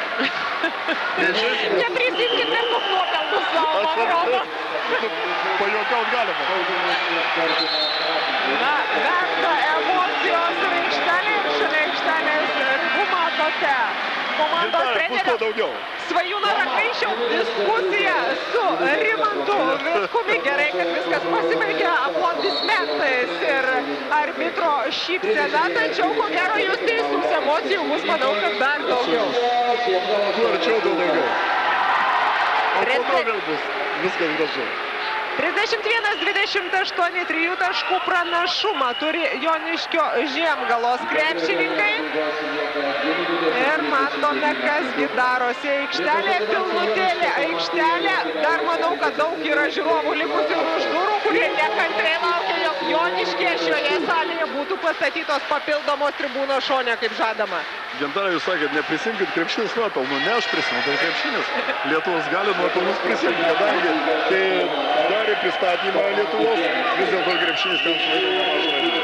Neprisimkit per tų nuopelnus savo, man rodo. Pajuokaut galima. Na, verta emocijos ir aikštelė ir šalia aikštelės ribų matote. Komandos trenerio Svajūno Rakaišio diskusija su Rimantu Vitkumi. Gerai, kad viskas pasibaigė aplodismentais ir arbitro šypsena, tačiau ko gero jūs teisus, emocijų bus, manau, kad dar daugiau. Kuo arčiau daugiau. O po to vėl bus viskas gražiau. 31-28 3 taškų pranašumą turi Joniškio Žiemgalos krepšininkai. Ir matome, kasgi darosi aikštelė, pilnutėlė aikštelė. Dar manau, kad daug yra žiūrovų likusių už durų, kurie nekantriai laukia, jog Joniškė šioje salėje būtų pastatytos papildomos tribūnos šone, kaip žadama. Gintarė, jūs sakėt, neprisimkit krepšinis nuopelnų. Ne aš prisimu, tai krepšinis. Lietuvos gali nuopelnus prisimti, kadangi kai darė pristatymą Lietuvos, vis dėlto krepšinis ten suvaidino nemažą vaidmenį.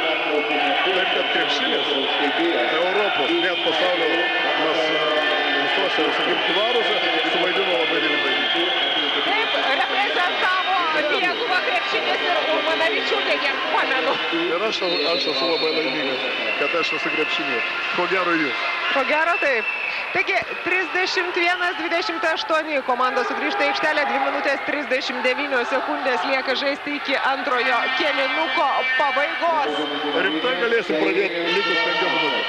Taip, kad krepšinis Europos, net pasaulio visuose, sakykim, tvaruose suvaidino labai didelį vaidmenį. Taip, reprezentavo Lietuvą krepšinis ir Urmanavičiūtė, kiek pamenu. Ir aš esu labai laimingas, kad aš esu krepšinis. Ko gero jūs. Ko gero taip. Taigi 31-28 komanda sugrįžta į aikštelę, 2 minutės 39 sekundės lieka žaisti iki antrojo kėlinuko pabaigos. Rimtai galėsim pradėti likus 5 minutės.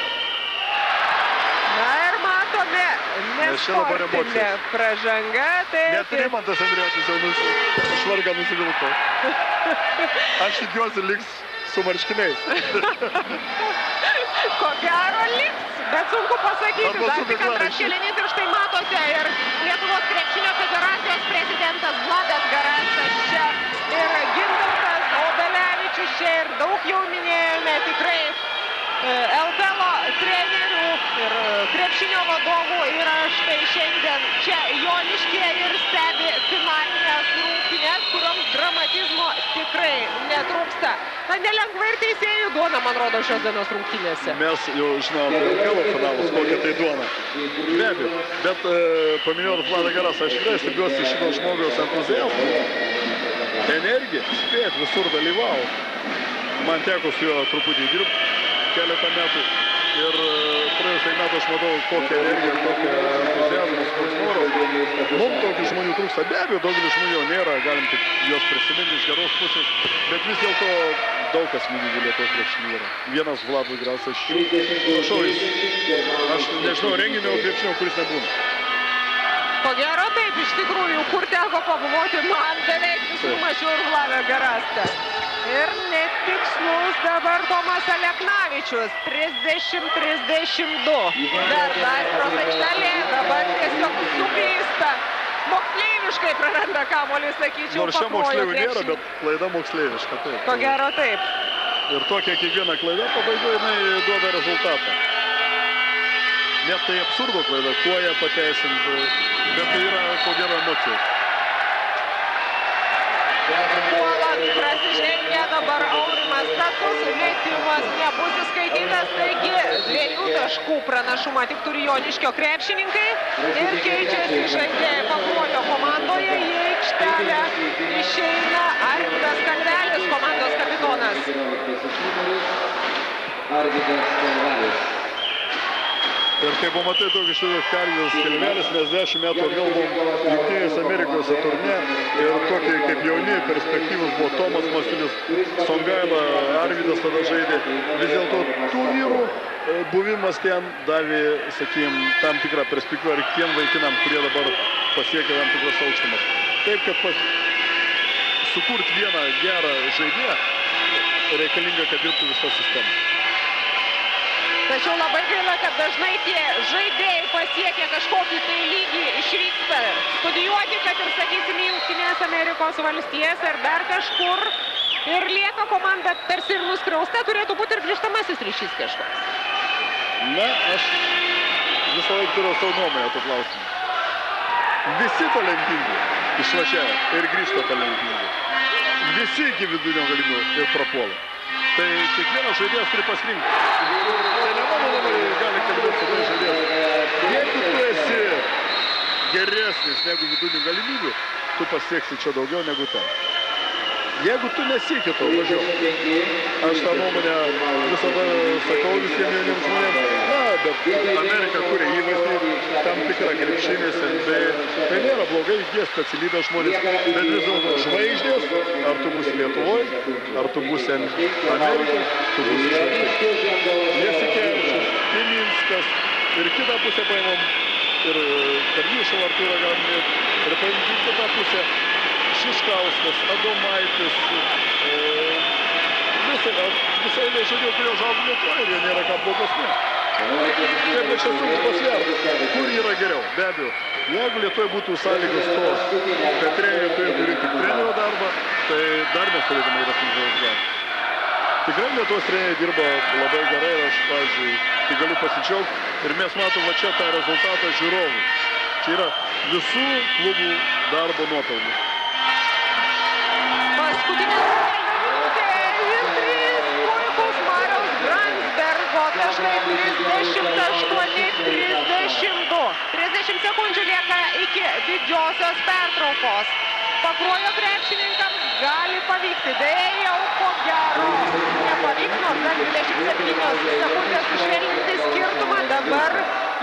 Na ir matome, nesportinė pražanga. Net Rimantas Andrijotis jau švarką nusivilko. Aš tikiuosi liks su marškiniais. Ko gero liks, bet sunku pasakyti, dar tik antras kėlinys ir štai matote ir Lietuvos krepšinio federacijos prezidentas Vladas Garastas čia ir Gintautas Obelevičius čia ir daug jau minėjome tikrai LKL trenerių ir krepšinio vadovų yra štai šiandien čia Joniškyje ir stebi finalinės rungtynes, kurioms dramatizmo tikrai netrūksta. trūksta. Na, nelengva ir teisėjų duona, man rodo, šios dienos rungtynėse. Mes jau žinome apie LKL finalus, kokią tai duona. Be abejo, bet paminėjot Vladą Garasą, aš tikrai stebiuosi šito žmogaus entuziazmą. Energija, spėt, visur dalyvavo. Man teko su juo truputį dirbti keletą metų. Ir praėjusiai metų aš matau, kokią energiją, kokią entuziazmą, koks noras. Mums tokių žmonių trūksta. Be abejo, daugelis žmonių jau nėra, galim tik juos prisiminti iš geros pusės. Bet vis dėlto daug asmenybių Lietuvos krepšinio yra. Vienas Vladas Garasas. Prašau, aš nežinau renginio krepšinio, kuris nebūna. Ko gero taip, iš tikrųjų, kur teko pabuvoti, man beveik visur mačiau ir Vladą Garastą. Ir netikslus dabar Tomas Aleknavičius, 30-32. Dar Dairos aikštelė, dabar tiesiog suklysta. Moksleiviškai praranda kamuolį, sakyčiau, nors čia moksleivių nėra, bet klaida moksleiviška, taip. Ko gero taip. Ir tokia kiekviena klaida pabaigoje jinai duoda rezultatą. Net tai absurdo klaida, kuo ją pateisinti, bet tai yra ko gero emocijos. Puolant prasižengia dabar Aurimas Statkus, metimas nebus įskaitytas, taigi 2 taškų pranašumą tik turi Joniškio krepšininkai ir keičiasi žaidėjai Pakruojo komandoje, į aikštelę išeina Arvydas Kalvelis, komandos kapitonas. Ir kai pamatai tokį šitą Arvydas Kalvelis, mes 10 metų atgal buvom Jungtinės Amerikose turne ir tokie kaip jauni perspektyvus buvo Tomas Masiulis, Songaila, Arvydas tada žaidė. Vis dėlto tų vyrų buvimas ten davė, sakym, tam tikrą perspektyvą ir tiem vaikinam, kurie dabar pasiekė tam tikras aukštumas. Taip, kad sukurti vieną gerą žaidėją reikalinga, kad dirbtų visa sistema. Tačiau labai gaila, kad dažnai tie žaidėjai pasiekia kažkokį tai lygį, išvyksta studijuoti, kad ir, sakysim, Jungtinės Amerikos valstijas ar dar kažkur. Ir lieka komanda tarsi ir nuskriausta, turėtų būti ir grįžtamasis ryšys kažkoks. Na, aš visą laiką turiu savo nuomonę tų klausimų. Visi talentingi išvažiavę ir grįžta talentingi. Visi iki vidurinio galimybių ir prapuola. Tai kiekvienas žaidėjas turi pasirinkti. Tai ne mano nuomonė gali kalbėti su tai žaidėjas. Jeigu tu esi geresnis negu vidurinių galimybių, tu pasieksi čia daugiau negu ten. Jeigu tu nesieki to, važiuok. Aš tą nuomonę visada sakau visiems jauniems žmonėms. Na, bet Amerika kuria įvaizdį, tam tikrą krepšinės, tai nėra blogai, jie specialybės žmonės. Bet vis dėlto žvaigždės, ar tu būsi Lietuvoje, ar tu būsi Amerikoje, tu būsi žvaigždės. Jasikevičius, Piminskas ir kitą pusę paimam, ir Karnišą Artūrą galim ir paimti kitą pusę. Šiškauskas, Adomaitis, visai žaidėjų, kurie žaudė Lietuvoje ir jie nėra ką blogesni. Kaip aš esu pasvertas, kur yra geriau? Be abejo, jeigu Lietuvoje būtų sąlygos tos, kad treneriai turėtų rinkti trenerio darbą, tai dar mes turėtume įrasti. Tikrai Lietuvos treneriai dirba labai gerai ir aš, pavyzdžiui, tai galiu pasidžiaugti ir mes matom va čia tą rezultatą žiūrovų. Čia yra visų klubų darbo nuopelnai. Paskutinė minutė ir 3 puikus Mariaus Gransbergo taškai 38-32. 30 sekundžių lieka iki didžiosios pertraukos. Pakruojo krepšininkams gali pavykti, deja jau ko gero nepavyks, nors dar 27 sekundės sušvelninti skirtumą. Dabar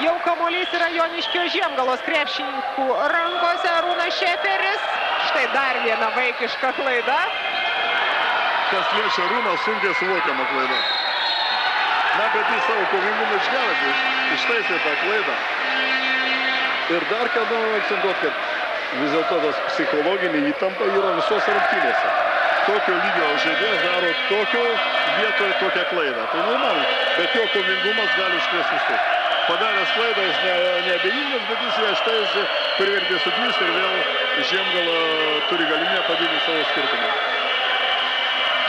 jau kamuolys yra Joniškio Žiemgalos krepšininkų rankose. Arūnas Šeferis. Štai dar viena vaikiška klaida. Kas liečia Arūną, sunkiai suvokiama klaida. Na, bet jis savo kovingumą išgelbėjo, ištaisė tą klaidą. Ir dar ką noriu akcentuoti, kad vis dėlto tas psichologinė įtampa yra visose rungtynėse. Tokio lygio žaidėjas daro tokio vietoje tokią klaidą. Tai neįmanoma, bet jo kovingumas gali užkrėsti visus. Padaręs klaidą jis neabejingas, bet jis ją ištaisė, privertė suklysti ir vėl Žiemgala turi galimybę padidinti savo skirtumą.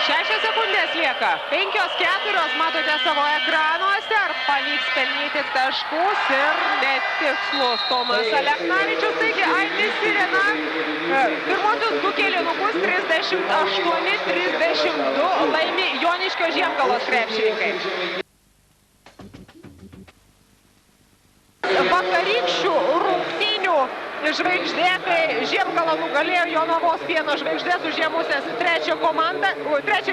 6 sekundės lieka. ataka. 5-4 matote savo ekranuose, ar pavyks pelnyti taškus ir netikslus Tomas Aleknavičius. Taigi Aitis Sirena pirmosius 2 kėlinukus 38-32 laimi Joniškio Žiemgalos krepšininkai. Vakarykščių rungtynių žvaigždė, kai Žiemgala nugalėjo Jonavos Pieno žvaigždės užėmusias trečią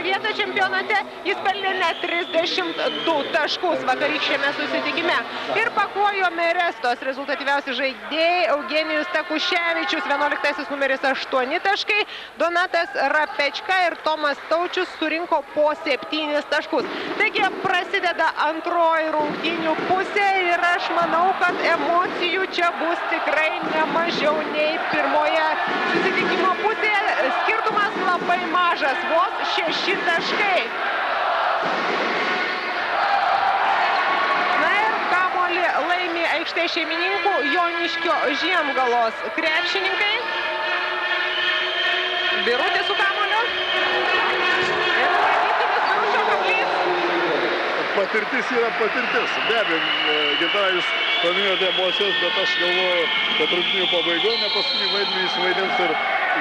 vietą čempionate, jis pelnė net 32 taškus vakarykščiame susitikime. Ir Pakruojo Merestos rezultatyviausi žaidėjai Eugenijus Takuševičius, 11 numeris 8 taškai, Donatas Rapečka ir Tomas Taučius surinko po 7 taškus. Taigi prasideda antroji rungtynių pusė ir aš manau, kad emocijų čia bus tikrai nemažiau nei pirmoje susitikimo pusėje. Skirtumas labai mažas, vos 6 taškai. Na ir kamuolį laimi aikštės šeimininkų Joniškio Žiemgalos krepšininkai. Birutė su kamuoliu. Ir matytinis Biručio kamuolys. Patirtis yra patirtis. Be abejo, Gintarai, jūs paminėjote emocijas, bet aš galvoju, kad rungtynių pabaigoje ne paskutinį vaidmenį įsivaidins ir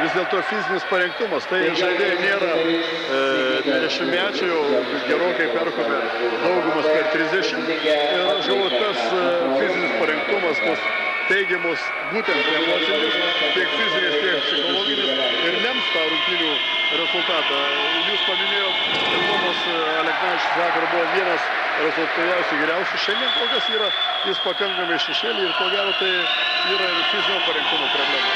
vis dėlto fizinis parengtumas. Tai žaidėjai nėra 20-mečiai, jau gerokai perkopė daugumas per 30. Ir aš galvoju, tas fizinis parengtumas, tos teigiamos būtent emocinis, tiek fizinis, tiek psichologinis ir lems tą rungtynių rezultatą. Jūs paminėjot, kad Tomas Aleknavičius vakar buvo vienas rezultatyviausių geriausių. Šiandien kol kas yra jis pakankamai šešėlį ir ko gero tai yra ir fizinio parengtumo problema.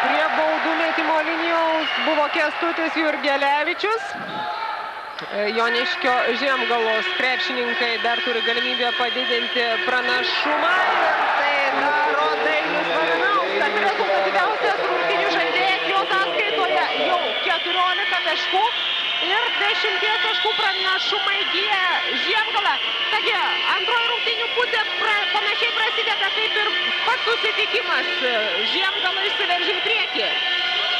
Prie baudų metimo linijos buvo Kęstutis Jurgelevičius. Joniškio Žiemgalos krepšininkai dar turi galimybę padidinti pranašumą. Ir tai daro Dainius Varanauskas, rezultatyviausias rungtynių žaidėjas jo sąskaitoje jau 14 taškų. Ir 10 taškų pranašumą įgyja Žiemgala. Taigi, antroji rungtynių pusė panašiai prasideda kaip ir pats susitikimas. Žiemgala išsiveržia į priekį.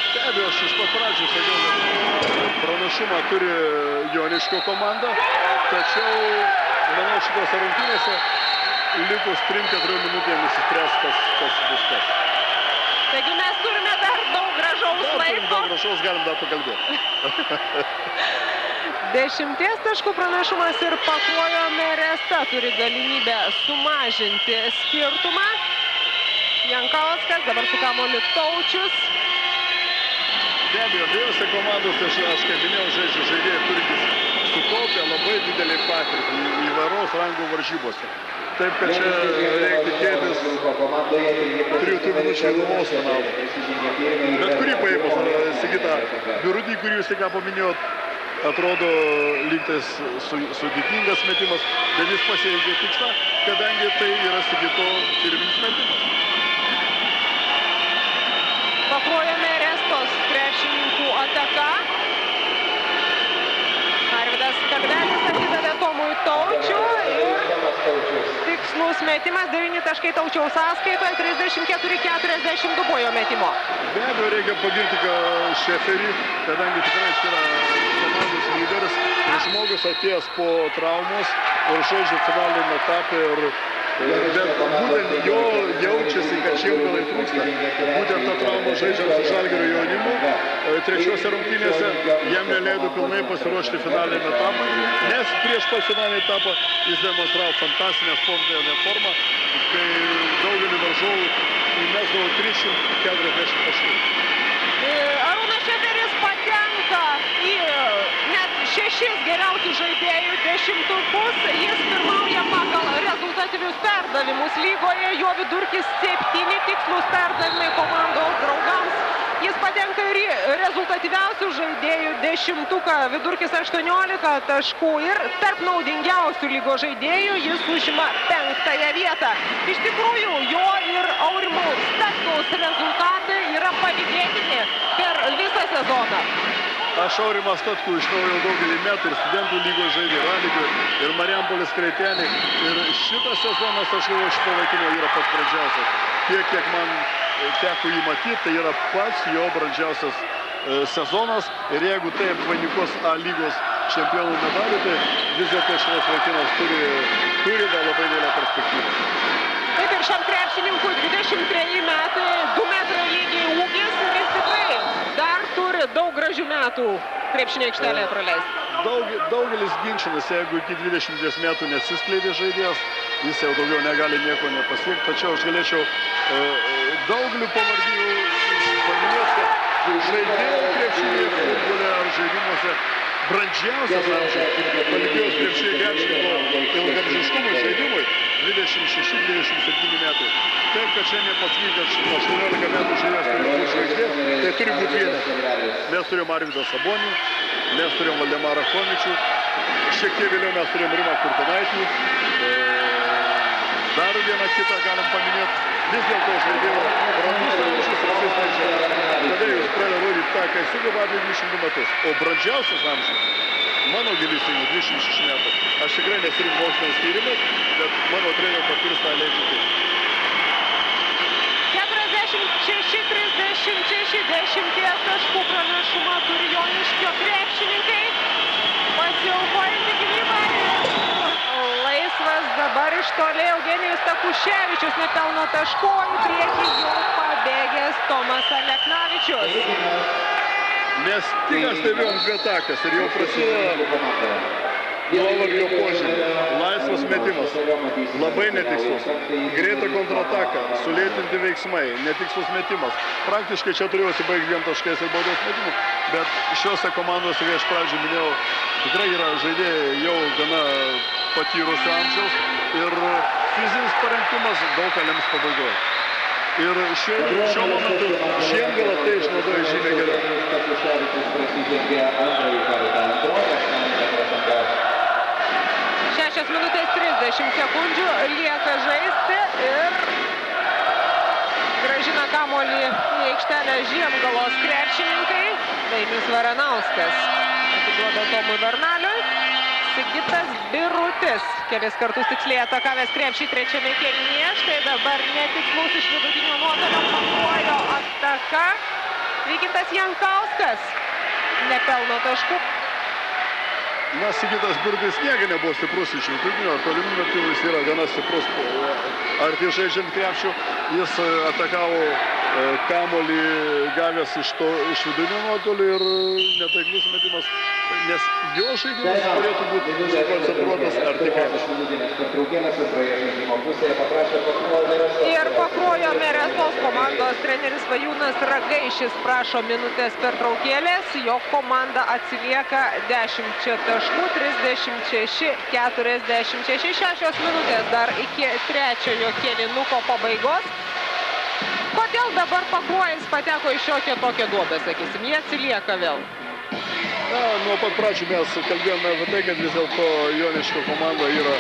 Be abejo, aš iš pat pradžių sakiau, kad pranašumą turi Joniškio komanda, tačiau, manau, šitose rungtynėse likus 3-4 minutėm išsispręs, kas bus kas. Taigi mes turime dar daug gražaus laiko. Daug gražaus, galim dar pakalbėti. 10 taškų pranašumas ir Pakruojo Meresta turi galimybę sumažinti skirtumą. Jankauskas, dabar su kamuoliu Taučius. Be abejo, abiejose komandose, aš kaip minėjau, žaidėjai turintys sukaupę labai didelį patirtį įvairaus rango varžybose. Taip, kad čia reikia tikėtis 3 minučių įdomos finalo. Bet kurį paėmus, Sigita, Birutį, kurį jūs tik ką paminėjot, atrodo lygtais sudėtingas metimas, bet jis pasiekė tikslą, kadangi tai yra Sigito firminis metimas. Pakruojo Merestos krepšininkų ataka. Arvydas Kalvelis atidavė Tomui Taučiui ir tikslus metimas, 9 taškai Taučiaus sąskaitoje, 34-42 po jo metimo. Be abejo, reikia pagirti Šeferį, kadangi tikrai jis yra komandos lyderis ir žmogus atėjęs po traumos ir žaidžia finaliniame etape ir bet būtent jo jaučiasi, kad Žiemgalai trūksta. Būtent tą traumą žaidžiant su Žalgirio jaunimu. Trečiose rungtynėse jam neleido pilnai pasiruošti finaliniam etapui, nes prieš finalinį etapą jis demonstravo fantastinę sportinę formą, kai daugelį varžovų įmesdavo 340 taškų. Arūnas Šeferis patenka į net 6 geriausių žaidėjų dešimtukus. Jis pirmauja pagal rezultatyvius perdavimus lygoje. Jo vidurkis 7 tikslus perdavimai komandos draugams. Jis patenka ir į rezultatyviausių žaidėjų dešimtuką. Vidurkis 18 taškų ir tarp naudingiausių lygos žaidėjų jis užima 5 vietą. Iš tikrųjų, jo ir Aurimo Statkaus rezultatai yra pavydėtini per visą sezoną. Aš Aurimą Statkų išnaujau daugelį metų ir studentų lygos žaidė Raligui ir Marijampolės Kreitenį. Ir šitas sezonas, aš galvoju, šito vaikino yra pats brandžiausias. Tiek, kiek man teko jį matyti, tai yra pats jo brandžiausias sezonas ir jeigu taip vainikuos A lygos čempionų medalį, tai vis dėlto šitas vaikinas turi dar labai didelę perspektyvą. Taip ir šiam krepšininkui 23 metai, 2 metrai lygiai ūgis ir jis tikrai dar turi daug gražių metų krepšinio aikštelėje praleisti. Daugelis ginčinasi, jeigu iki 20 metų nesiskleidė žaidėjas, jis jau daugiau negali nieko nepasiekti, tačiau aš galėčiau daugeliu pavardžių paminėti, kad žaidėjų krepšinėje, futbole ar žaidimuose brandžiausias amžius Olimpijos krepšininko ilgaamžiškumui žaidimui 26-27 metai. Taip, kad šiandien pasakyti, kad 18 metų žaidėjas turi būti žvaigždė, tai turi būti vienetas. Mes turėjom Arvydą Sabonį, mes turėjom Valdemarą Chomičių, šiek tiek vėliau mes turėjom Rimą Kurtinaitį. Dar vieną kitą galim paminėti. Vis dėlto žaidėjo brandus amžius atsiskleidžia, kada jūs pradeda rodyti tą, kai sugeba apie 22 metus. O brandžiausias amžius, mano gilisimu, 26 metų. Aš tikrai nesirink moksliniais tyrimais, bet mano trenerio patirs tą leidžiantį. 46-36, 10 taškų pranašumą turi Joniškio krepšininkai. Pasiaukojantį gynybą. Laisvas dabar iš toli Eugenijus Takuševičius nepelno taškų, į priekį jau pabėgęs Tomas Aleknavičius. Mes tik stebėjom dvi atakas ir jau prasideda nuovargio požymį. Laisvas metimas, labai netikslus. Greita kontrataka, sulėtinti veiksmai, netikslus metimas. Praktiškai čia turėjo pasibaigti 2 taškais ir baudos metimu, bet šiuose komandose, kai aš pradžioj minėjau, tikrai yra žaidėjai jau gana patyrusio amžiaus ir fizinis parengtumas daug ką lems pabaigoje. Ir šiuo momentu Žiemgala tai išnaudoja žymiai geriau. 6 minutės 30 sekundžių lieka žaisti ir grąžina kamuolį į aikštelę Žiemgalos krepšininkai. Dainius Varanauskas atiduoda Tomui Bernaliui. Sigitas Birutis kelis kartus tiksliai atakavęs krepšį trečiame kėlinyje. Štai dabar netikslus iš vidutinio nuotolio Pakruojo ataka. Vykintas Jankauskas nepelno taškų. Na, Sigitas Birutis niega nebuvo stiprus iš vidutinio, tolimų metimų jis yra gana stiprus. Arti žaidžiant krepšių, jis atakavo kamuolį gavęs iš vidutinio nuotolio ir netaiklus metimas, nes jo žaidimas turėtų būti sukoncentruotas arti krepšio. Ir Pakruojo Meresos komandos treneris Vajūnas Ragaišis prašo minutės pertraukėlės. Jo komanda atsilieka 10 taškų, 36-46. 6 minutės dar iki trečiojo kėlinuko pabaigos. Kodėl dabar Pakruojas pateko į šiokią tokią duobę, sakysim, jie atsilieka vėl? Na, nuo pat pradžių mes kalbėjome apie tai, kad vis dėlto Joniškio komanda yra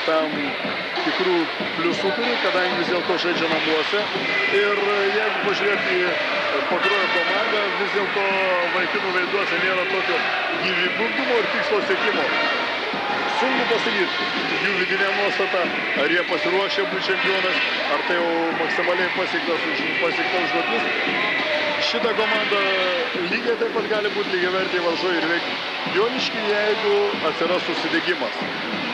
tam tikrų pliusų turi, kadangi vis dėlto žaidžia namuose. Ir jeigu pažiūrėti į Pakruojo komandą, vis dėlto vaikinų veiduose nėra tokio gyvybingumo ir tikslo siekimo. Sunku pasakyti, jų vidinė nuostata, ar jie pasiruošė būti čempionas, ar tai jau maksimaliai pasiekta užduotis. Šita komanda lygiai taip pat gali būti lygiavertė varžovai ir veikti Joniškį, jeigu atsiras susidegimas.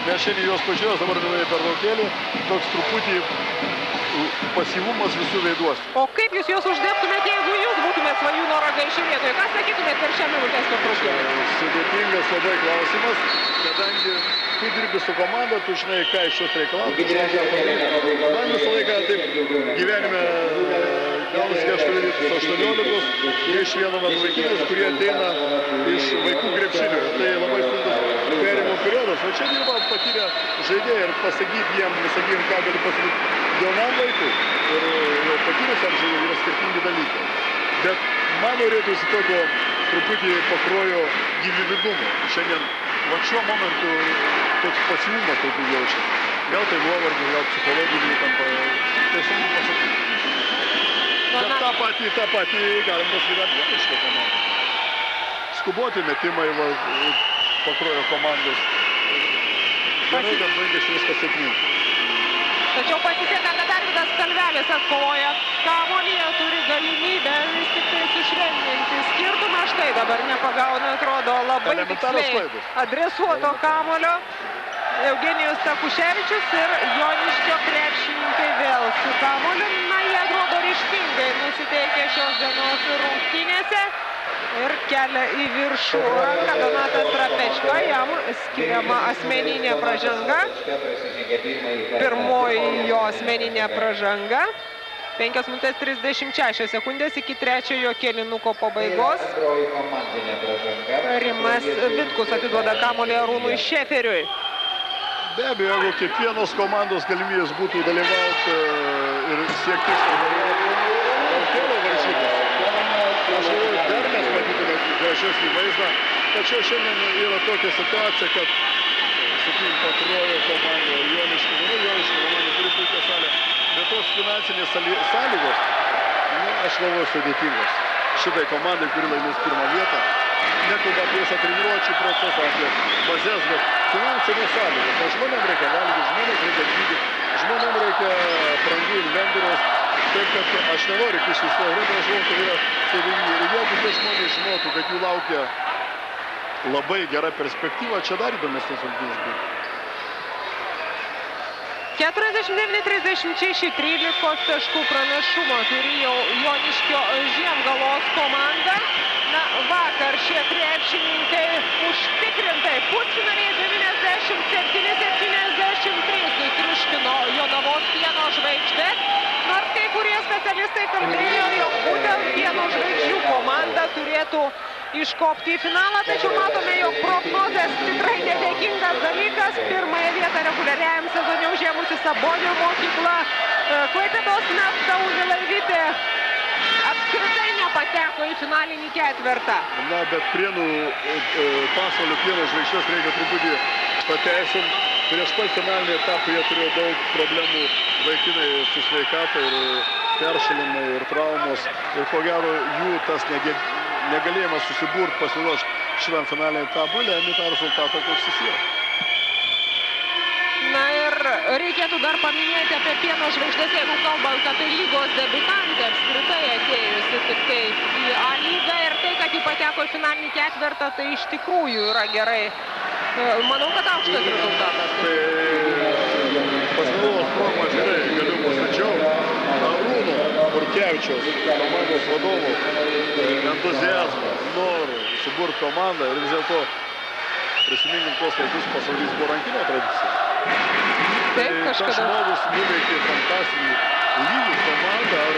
Mes šiandien juos pažiūrėjome, dabar minėjai pertraukėlį, toks truputį pasyvumas visų veiduos. O kaip jūs juos uždėtumėte, jeigu jūs būtumėte Vajūno Ragaišio vietoje? Ką sakytumėte per šią minutės pertraukėlį? Sudėtingas labai klausimas, kadangi tu dirbi su komanda, tu žinai, ką iš šios reikalauti. Man visą laiką taip gyvenime gaunasi 18 iš vieno metų vaikinės, kurie ateina iš vaikų krepšinių. Tai labai sunkus perėjimo periodas. O čia dirba patyrę žaidėjai ir pasakyti jiem, sakykim, ką gali pasakyti jaunam vaikui. Ir jau patyrusiam žaidėjai yra skirtingi dalykai. Bet man norėtųsi tokio truputį Pakruojo gyvybingumo. Šiandien, va šiuo momentu, toks pasyvumas truputį jaučia. Gal tai nuovargis, gal psichologinį įtampą. Tai sunku pasakyti. Bet tą patį galim pasakyti apie Joniškio komandą. Skuboti metimai Pakruojo komandos. Gerai, kad baigėsi viskas sėkmingai. Tačiau pasiseka, kad dar Rimantas Kalvelis atkovoja kamuolį, jie turi galimybę vis tik tai sušvelninti skirtumą. Štai dabar nepagauna, atrodo, labai tiksliai adresuoto kamuolio. Eugenijus Takuševičius ir Joniškio krepšininkai vėl su kamuoliu. Na, jie atrodo ryžtingai nusiteikę šios dienos rungtynėse ir kelia į viršų ranką Donatas Rapečka, jam skiriama asmeninė pražanga. Pirmoji jo asmeninė pražanga. 5 minutės 36 sekundės iki trečiojo kėlinuko pabaigos. Rimas Vitkus atiduoda kamuolį Arūnui Šeferiui. Be abejo, jeigu kiekvienos komandos galimybės būtų dalyvauti ir siekti kėlio varžybos, aš galvoju, dar mes matytume gražesnį vaizdą, tačiau šiandien yra tokia situacija, kad, sakykime, Pakruojo komanda, Joniškio komanda turi puikią salę, bet tos finansinės sąlygos, aš galvoju, sudėtingos. Šitai komandai, kuri laimės pirmą vietą, nekalba apie visą treniruočių procesą, apie bazės, bet finansinės sąlygos. O žmonėm reikia valgyti, žmonėm reikia gydyti, žmonėm reikia brangių inventoriaus. Taip, kad aš nenoriu kištis to, bet aš žinau, kad yra sudėtingi. Ir jeigu tie žmonės žinotų, kad jų laukia labai gera perspektyva, čia dar įdomesnis rungtynės būtų. 49-36, 13 taškų pranašumą turi jau Joniškio Žiemgalos komanda. Na, vakar šie krepšininkai užtikrintai pusfinalyje 97-73 sutriuškino Jonavos Pieno žvaigždės. Nors kai kurie specialistai kalbėjo, jog būtent Pieno žvaigždžių komanda turėtų iškopti į finalą, tačiau matome, jog prognozės tikrai nedėkingas dalykas. Pirmąją vietą reguliariajam sezone užėmusi Sabonio mokykla. Klaipėdos Nafta Unilaivytė apskritai nepateko į finalinį ketvertą. Na, bet Prienų Pasvalio Pieno žvaigždės reikia truputį pateisinti. Prieš pat finalinį etapą jie turėjo daug problemų vaikinai su sveikata ir peršalimai ir traumos. Ir ko gero jų tas negalėjimas susiburti pasiruošti šitam finaliniam etapui lėmė tą rezultatą, koks jis yra. Na ir reikėtų dar paminėti apie Pieno žvaigždės, jeigu kalbant, kad tai lygos debutantė apskritai atėjusi tik tai į A lygą ir tai, kad jį pateko į finalinį ketvertą, tai iš tikrųjų yra gerai. Manau, kad aukštas rezultatas. Tai pasinaudos progą aš gerai galiu pasidžiaugti Arūno Burkevičiaus komandos vadovo entuziazmą, norų suburti komandą ir vis dėlto prisiminkim tuos laikus pasaulis buvo rankinio tradicija. Taip, kažkada. Tas žmogus nuveikė fantastinį lygį komandą ar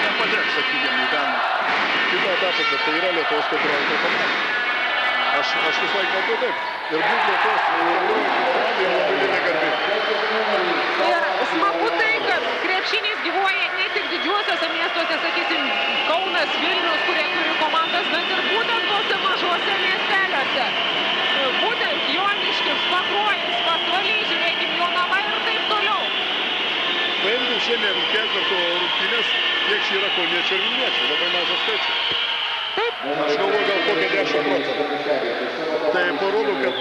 nepateks, sakykime, į ten kitą etapą, bet tai yra Lietuvos 14 komanda. Aš visą laiką matau taip. Ir būtų Lietuvos komandai yra labai didelė garbė. Ir smagu tai, kad krepšinis gyvuoja ne tik didžiuosiuose miestuose, sakysim, Kaunas, Vilnius, kurie turi komandas, bet ir būtent tose mažuose miesteliuose. Būtent Joniškis, Pakruojis, Pasvalys, žiūrėkim, Jonava ir taip toliau. Paimkim šiandien ketvirto rungtynės, kiek čia yra kauniečių ir vilniečių, labai mažas skaičius. Aš galvoju, gal kokia 10%. Tai parodo, kad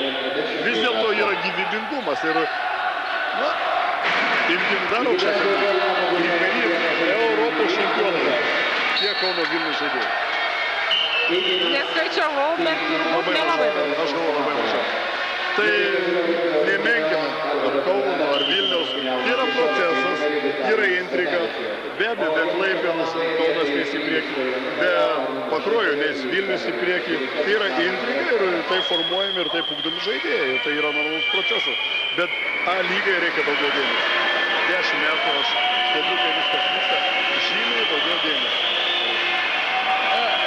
vis dėlto yra gyvybingumas ir, na, imkim dar aukštesnį lygmenį Europos čempionai. Kiek Kauno Vilnius žaidėjų? Neskaičiavau, bet turbūt nelabai daug. Aš galvoju, labai mažai. Tai nemenkinant ar Kauno, ar Vilniaus, tai yra procesas, yra intriga. Be abejo, be Klaipėdos Kaunas neis į priekį, be Pakruojo neis Vilnius į priekį. Tai yra intriga ir tai formuojami ir tai ugdomi žaidėjai. Tai yra normalus procesas. Bet A lygai reikia daugiau dėmesio. 10 metų aš stebiu, kai viskas vyksta, žymiai daugiau dėmesio.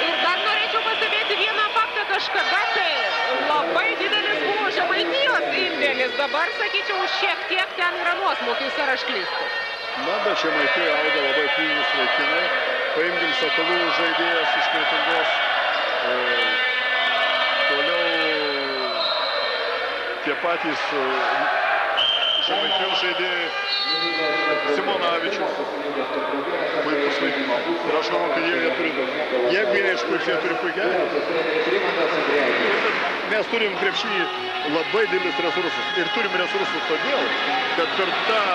Ir dar norėčiau pastebėti vieną faktą, kažkada tai labai didelis buvo Žemaitijos indėlis. Dabar, sakyčiau, šiek tiek ten yra nuosmukis, ar aš klystu. Na, bet Žemaitijoje auga labai puikūs vaikinai. Paimkim Sakalų žaidėjas iš Kretingos. Toliau tie patys Žemaitijos žaidėjai Simonavičius. Puikus vaikinas. Ir aš manau, kad jie turi daug. Jeigu jie išpuiks, jie turi puikiai. Mes turim krepšinį labai didelis resursus. Ir turim resursus todėl, kad per tą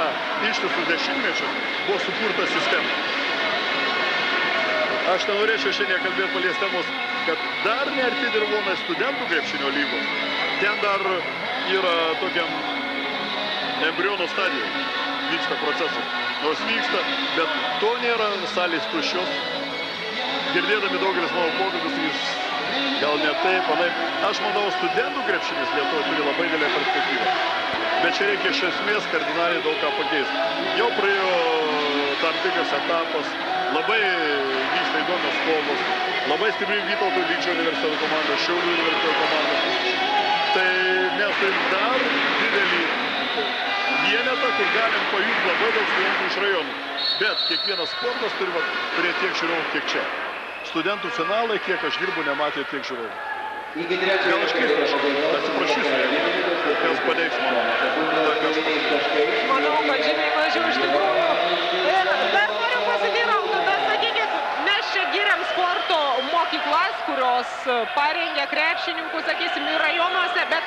ištisus dešimtmečius buvo sukurta sistema. Aš nenorėčiau šiandien kalbėti palies temos, kad dar nearti dirvonai studentų krepšinio lygos. Ten dar yra tokiam embriono stadijoje. Vyksta procesas. Nors vyksta, bet to nėra, salės tuščios. Girdėdami daugelis mano pokalbius, gal ne taip, anaip. Aš manau, studentų krepšinis Lietuvoje turi labai didelę perspektyvą. Bet čia reikia iš esmės kardinaliai daug ką pakeisti. Jau praėjo tam tikras etapas, labai vyksta įdomios kovos, labai stipri Vytauto Didžiojo universiteto komanda, Šiaulių universiteto komanda. Tai mes turim dar didelį vienetą, kur galim pajusti labai daug studentų iš rajonų. Bet kiekvienas sportas turi turėti tiek žiūrovų, kiek čia. Studentų finalai, kiek aš dirbu, nematė tiek žiūrovų. Gal aš klystu, atsiprašysiu, kas padėks mano. Manau, kad žymiai mažiau iš tikrųjų. Ir dar noriu pasiteirauti, tada sakykit, mes čia giriam sporto mokyklas, kurios parengia krepšininkų, sakysim, ir rajonuose, bet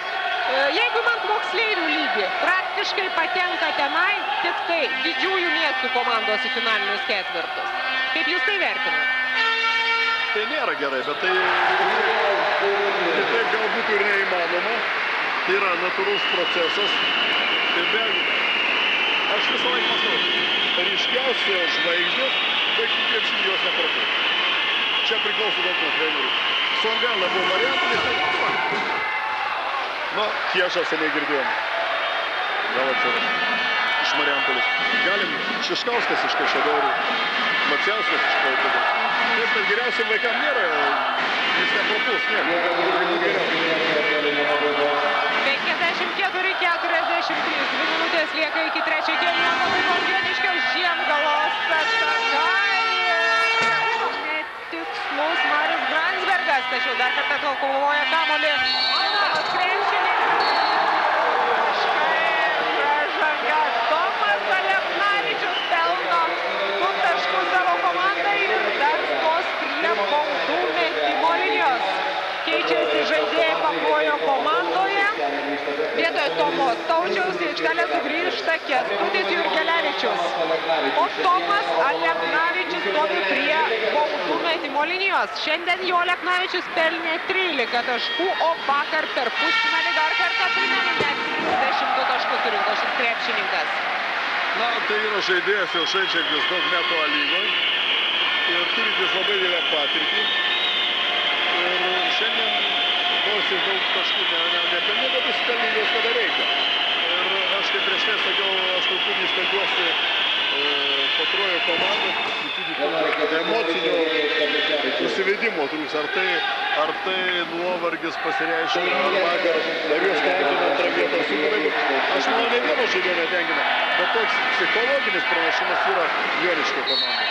jeigu man moksleivių lygį praktiškai patenka tenai tik tai didžiųjų miestų komandos į finalinius ketvirtus. Kaip jūs tai vertinate? Tai nėra gerai, bet tai taip galbūt ir neįmanoma. Tai yra natūralus procesas. Tai be aš visą laiką mąstau, ryškiausios žvaigždės, vaikų krepšinį jos nepartau. Čia priklauso daug nuo trenerių. Songaila buvo Marijampolės, tai nu, Kiešą seniai girdėjom. Gal atsiras iš Marijampolės. Galim Šiškauskas iš Kaišiadorių, Macijauskas iš Klaipėdos. Taip, kad geriausiam vaikam nėra, jis neprapuls, nieko. 54-43, 2 minutės lieka iki trečio kėlinio pabaigos. Joniškio Žiemgalos ataka ir netikslus Marius Gransbergas, tačiau dar kartą kovoja kamuolį. Pražanga Tomas Aleknavičius pelno 2 taškus savo komandai ir dar stos prie baudų metimo linijos. Keičiasi žaidėjai Pakruojo komandoje. Vietoje Tomo Taučiaus į aikštelę sugrįžta Kęstutis Jurgelevičius. O Tomas Aleknavičius stovi prie baudų metimo linijos. Šiandien jo Aleknavičius pelnė 13 taškų, o vakar per pusfinalį dar kartą primenu net 32 taškus surinko šis krepšininkas. Na, tai yra žaidėjas jau žaidžiantis daug metų A lygoje ir turintis labai didelę patirtį. Ir šiandien nors ir daug taškų nepelnė, bet jis pelnė juos kada reikia. Ir aš kaip prieš tai sakiau, aš truputį stebiuosi Pakruojo komandą, emocinio nusivedimo trūks. Ar tai nuovargis pasireiškia, ar juos tenkina antrą vietą sugalai. Aš manau, ne vieno žaidėjo netenkina, bet toks psichologinis pranašumas yra Joniškio komandai.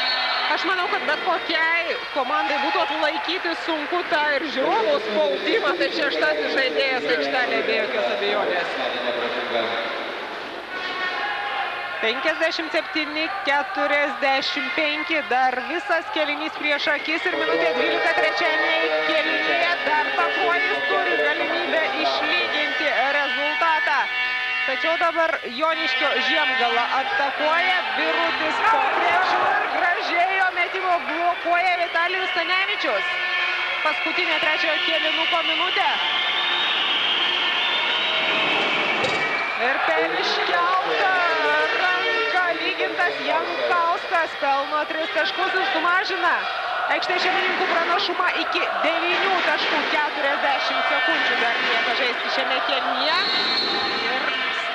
Aš manau, kad bet kokiai komandai būtų atlaikyti sunku tą ir žiūrovų spaudimą, tai šeštasis žaidėjas aikštelėje be jokios abejonės. 57-45, dar visas kėlinys prieš akis ir minutė 12 trečiame kėlinyje dar Pakruojis turi galimybę išlyginti rezultatą. Tačiau dabar Joniškio Žiemgala atakuoja, Birutis po krepšiu ir gražiai jo metimo blokuoja Vitalijus Stanevičius. Paskutinė trečiojo kėlinuko minutė. Ir per iškeltą ranką lygintas Jankauskas pelno 3 taškus ir sumažina aikštės šeimininkų pranašumą iki 9 taškų 40 sekundžių dar lieka žaisti šiame kėlinyje. Ir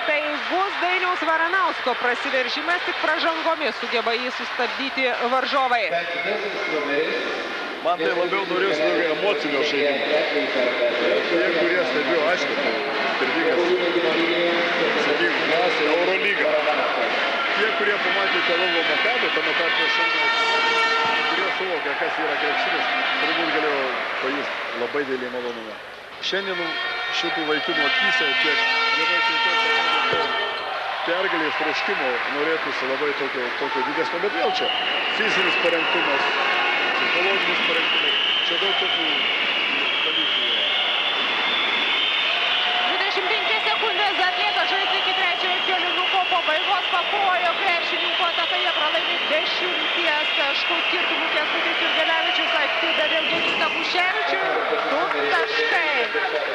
staigus Dainiaus Varanausko prasiveržimas tik pražangomis sugeba jį sustabdyti varžovai. Man tai labiau norės daugiau emocinio žaidimo. Tie, kurie stebėjo, aišku, sakykime, mes Eurolygą. Tie, kurie pamatė Telovo Makabį, tame tarpe šiandien, kurie suvokia, kas yra krepšinis, turbūt galėjo pajusti labai didelį malonumą. Šiandien šitų vaikinų akyse tiek vienai kitai pergalės troškimo norėtųsi labai tokio didesnio, bet vėl čia fizinis parengtumas, psichologinis parengtumas, čia daug tokių dalykų. taškų skirtumų Kęstutis Jurgelevičius atidavė Eugenijui Takuševičiui. 2 taškai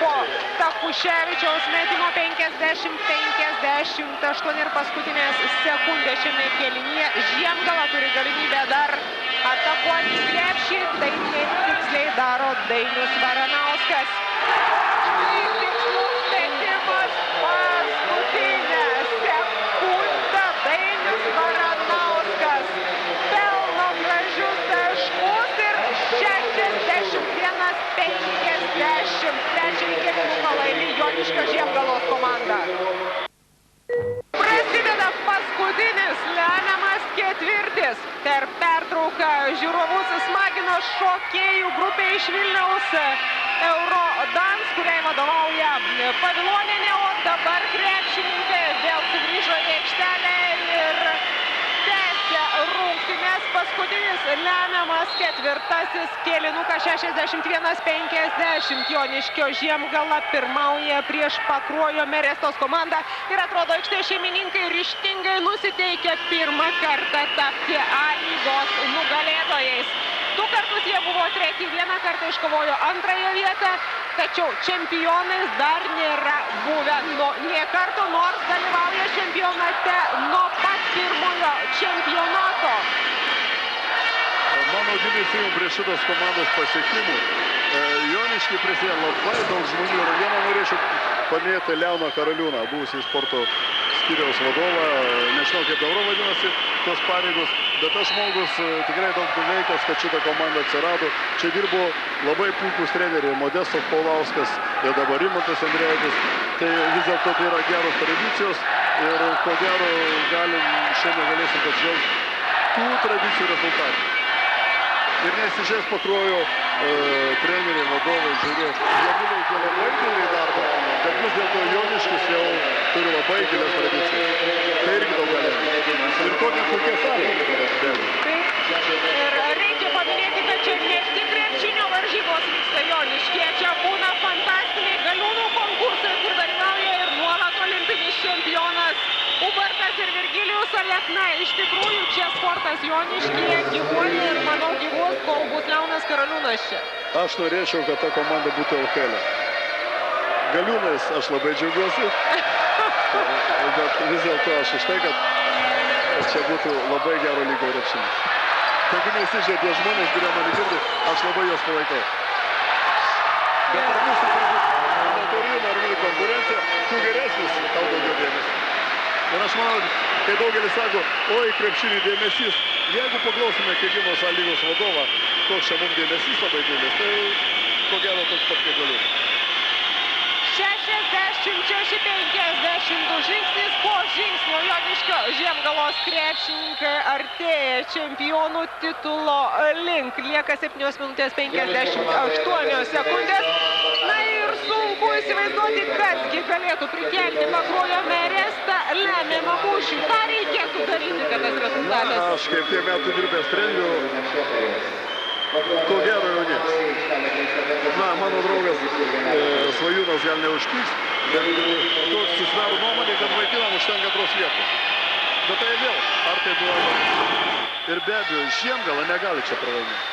po Takuševičiaus metimo 50-58 ir paskutinės sekundės šiame kėlinyje. Žiemgala turi galimybę dar atakuoti krepšį. Tai netiksliai daro Dainius Varanauskas. Tikslus metimas paskutinę sekundę. Dainius Varanauskas pelno gražius taškus ir 61-50. Trečiąjį kėlinuką laimi Joniškio Žiemgalos komanda. Prasideda paskutinis lemiamas ketvirtis. Per pertrauką žiūrovus smagino šokėjų grupė iš Vilniaus Eurodance, kuriai vadovauja Pavilonienė, o dabar krepšininkai vėl sugrįžo į aikštelę ir tęsia rungtynes. Paskutinis lemiamas ketvirtasis kėlinukas 61-50. Joniškio Žiemgala pirmauja prieš Pakruojo Merestos komandą ir atrodo aikštės šeimininkai ryžtingai nusiteikia pirmą kartą tapti A lygos nugalėtojais. 2 kartus jie buvo treti, 1 kartą iškovojo antrąją vietą, tačiau čempionais dar nėra buvę nė karto, nors dalyvauja čempionate nuo pat pirmojo čempionato. Mano dėmesį prie šitos komandos pasiekimų. Joniškį prisidėjo labai daug žmonių ir vieną norėčiau paminėti Leoną Karaliūną, buvusį sporto skyriaus vadovą. Nežinau, kaip dabar vadinasi tos pareigos, bet tas žmogus tikrai daug nuveikęs, kad šitą komandą atsirado. Čia dirbo labai puikus treneriai, Modestas Paulauskas ir dabar Rimantas Andrejevas. Tai vis dėlto tai yra geros tradicijos ir ko gero šiandien galėsim pažvelgti tų tradicijų rezultatų. Ir nesižiūrės Pakruojo treneriai, vadovai, žiūrės. Jie nuveikė labai didelį darbą, bet vis dėlto Joniškis jau turi labai gilias tradicijas. Tai irgi daug galėjo. Ir kokia puikia salė. Taip, ir reikia paminėti, kad čia ne tik krepšinio varžybos vyksta Joniškyje. Čia būna fantastiniai galiūnų konkursai, kur dalyvauja ir nuolat olimpinis čempionas Ubartas ir Virgilijus Alekna. Iš tikrųjų, čia sportas Joniškyje gyvuoja ir manau gyvuos, kol bus Leonas Karaliūnas čia. Aš norėčiau, kad ta komanda būtų LKL. Galiūnais aš labai džiaugiuosi, bet vis dėlto aš už tai, kad čia būtų labai gero lygio krepšinis. Tegu nesižiūrė tie žmonės, kurie mane girdi, aš labai juos palaikau. Bet ar mūsų turbūt ar mūsų konkurencija, tu geresnis, tau daugiau dėmesio. Ir aš manau, kai daugelis sako, oi, krepšinį dėmesys, jeigu paklausime kiekvienos A lygos vadovą, koks čia mums dėmesys labai didelis, tai ko gero toks pat kaip Galiūnas. 66-50 žingsnis po žingsnio Joniškio Žiemgalos krepšininkai artėja čempionų titulo link. Lieka 7 minutės 58 sekundės. Na ir sunku įsivaizduoti, kasgi galėtų prikelti Pakruojo Merestą lemiamą mūšį. Ką reikėtų daryti, kad tas rezultatas? Aš kaip tie metų dirbęs treneriu, ko gero jau nieks. Na, mano draugas Svajūnas gal neužpyks, bet toks susidaro nuomonė, kad vaikinam užtenka antros vietos. Bet tai vėl, ar tai buvo? Ir be abejo, Žiemgala negali čia pralaimėti.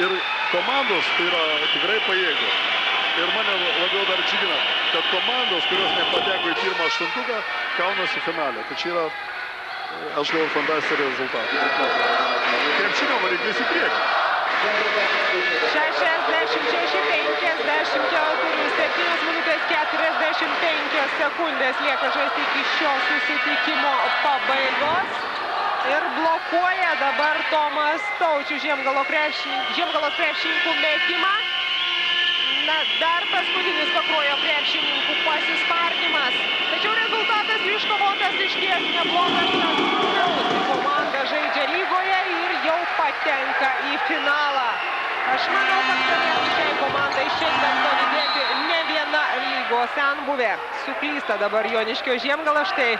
Ir komandos tai yra tikrai pajėgios. Ir mane labiau dar džiugina, kad komandos, kurios nepateko į pirmą aštuntuką, kaunasi finale. Tai čia yra, aš galvoju, fantastinį rezultatą. Krepšinio variklis į priekį. 66-54, 7 minutės 45 sekundės lieka žaisti iki šio susitikimo pabaigos. Ir blokuoja dabar Tomas Taučius Žiemgalos krepšininkų metimą. Na, dar paskutinis Pakruojo krepšininkų pasispardymas. Tačiau rezultatas iškovotas išties neblogas. Komanda žaidžia lygoje ir jau patenka į finalą. Aš manau, kad galėtų šiai komandai šiandien pavydėti ne viena lygos senbuvė. Suklysta dabar Joniškio Žiemgala. Štai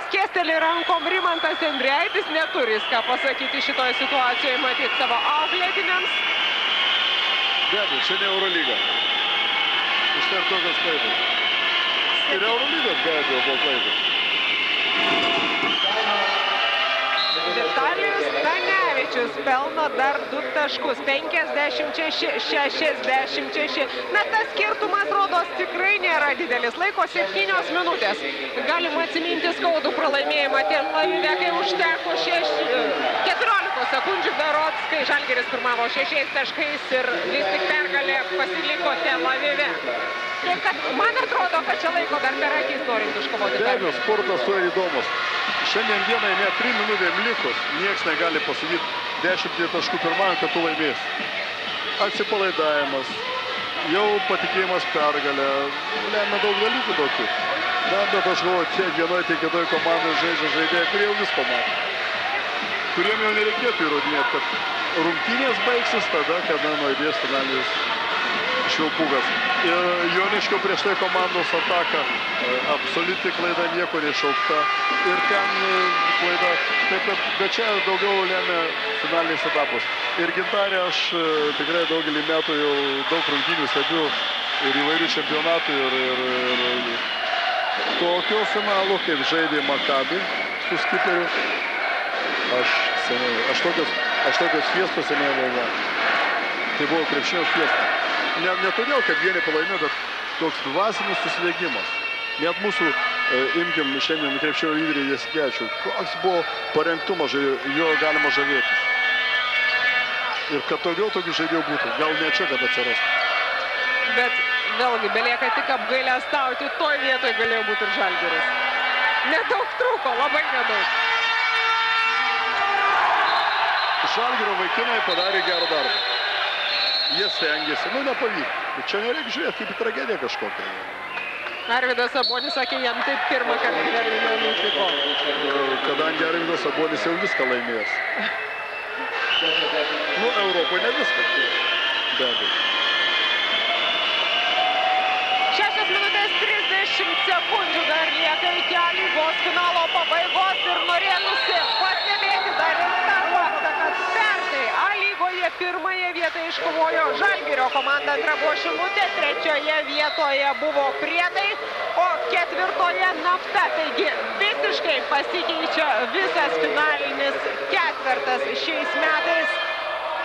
skėsteli rankom Rimantas Endrijaitis, neturi ką pasakyti šitoje situacijoje, matyti savo auklėtiniams. Be abejo, čia ne Eurolyga. Iš tiek tokios klaidos. Ir Eurolygos be abejo buvo klaidos. Vitalijus Stanevičius pelno dar 2 taškus, 56-66. Na, tas skirtumas, rodos, tikrai nėra didelis. Laiko 7 minutės. Galima atsiminti skaudų pralaimėjimą Tel Avive, kai užteko 14 sekundžių berods, kai Žalgiris pirmavo 6 taškais ir vis tik pergalė pasiliko Tel Avive. Taip, kad man atrodo, kad čia laiko dar per akis norint iškovoti. Be abejo, sportas tuo ir įdomus. Šiandien dienai net 3 minutėm likus, nieks negali pasakyti 10 taškų pirmąjį, kad tu laimės. Atsipalaidavimas, jau patikėjimas pergalę, lemia daug dalykų tokių. Na, bet aš galvoju, tiek vienoje, tiek kitoje komandai žaidžia žaidėjai, kurie jau visko matė. Kuriem jau nereikėtų įrodinėti, kad rungtynės baigsis tada, kada nuaidės finalinis švilpukas. Ir Joniškio prieš tai komandos ataka, absoliuti klaida, nieko nešaukta. Ir ten klaida, taip, bet čia daugiau lemia finaliniais etapus. Ir Gintarė, aš tikrai daugelį metų jau daug rungtynių stebiu ir įvairių čempionatų ir tokio finalo, kaip žaidė Makabi su skiperiu. Aš tokios fiestos seniai galvoju. Tai buvo krepšinio fiesta. Ne todėl, kad vieni palaimėjo, bet toks dvasinis susidėgymas. Net mūsų, imkim šiandien krepšinio lyderį Jasikevičių, koks buvo parengtumas, jo galima žavėtis. Ir kad daugiau tokių žaidėjų būtų, gal ne čia, kad atsirastų. Bet vėlgi, belieka tik apgailestauti, toj vietoj galėjo būti ir Žalgiris. Nedaug trūko, labai nedaug. Žalgirio vaikinai padarė gerą darbą. Jie stengiasi, nepavyko. Čia nereikia žiūrėti kaip į tragediją kažkokią. Arvydas Sabonis sakė, jam taip pirmą kartą gyvenime nutiko. Kadangi Arvydas Sabonis jau viską laimės. Europoje ne viską. Be abejo. 6 minutės 30 sekundžių dar lieka iki A-lygos finalo pabaigos ir norėtųsi pastebėti dar ir tą faktą, kad pernai A-lygoje pirmąją vietą iškovojo Žalgirio komanda, antra buvo Šilutė, trečioje vietoje buvo Prienai, o ketvirtoje Nafta. Taigi visiškai pasikeičia visas finalinis ketvertas šiais metais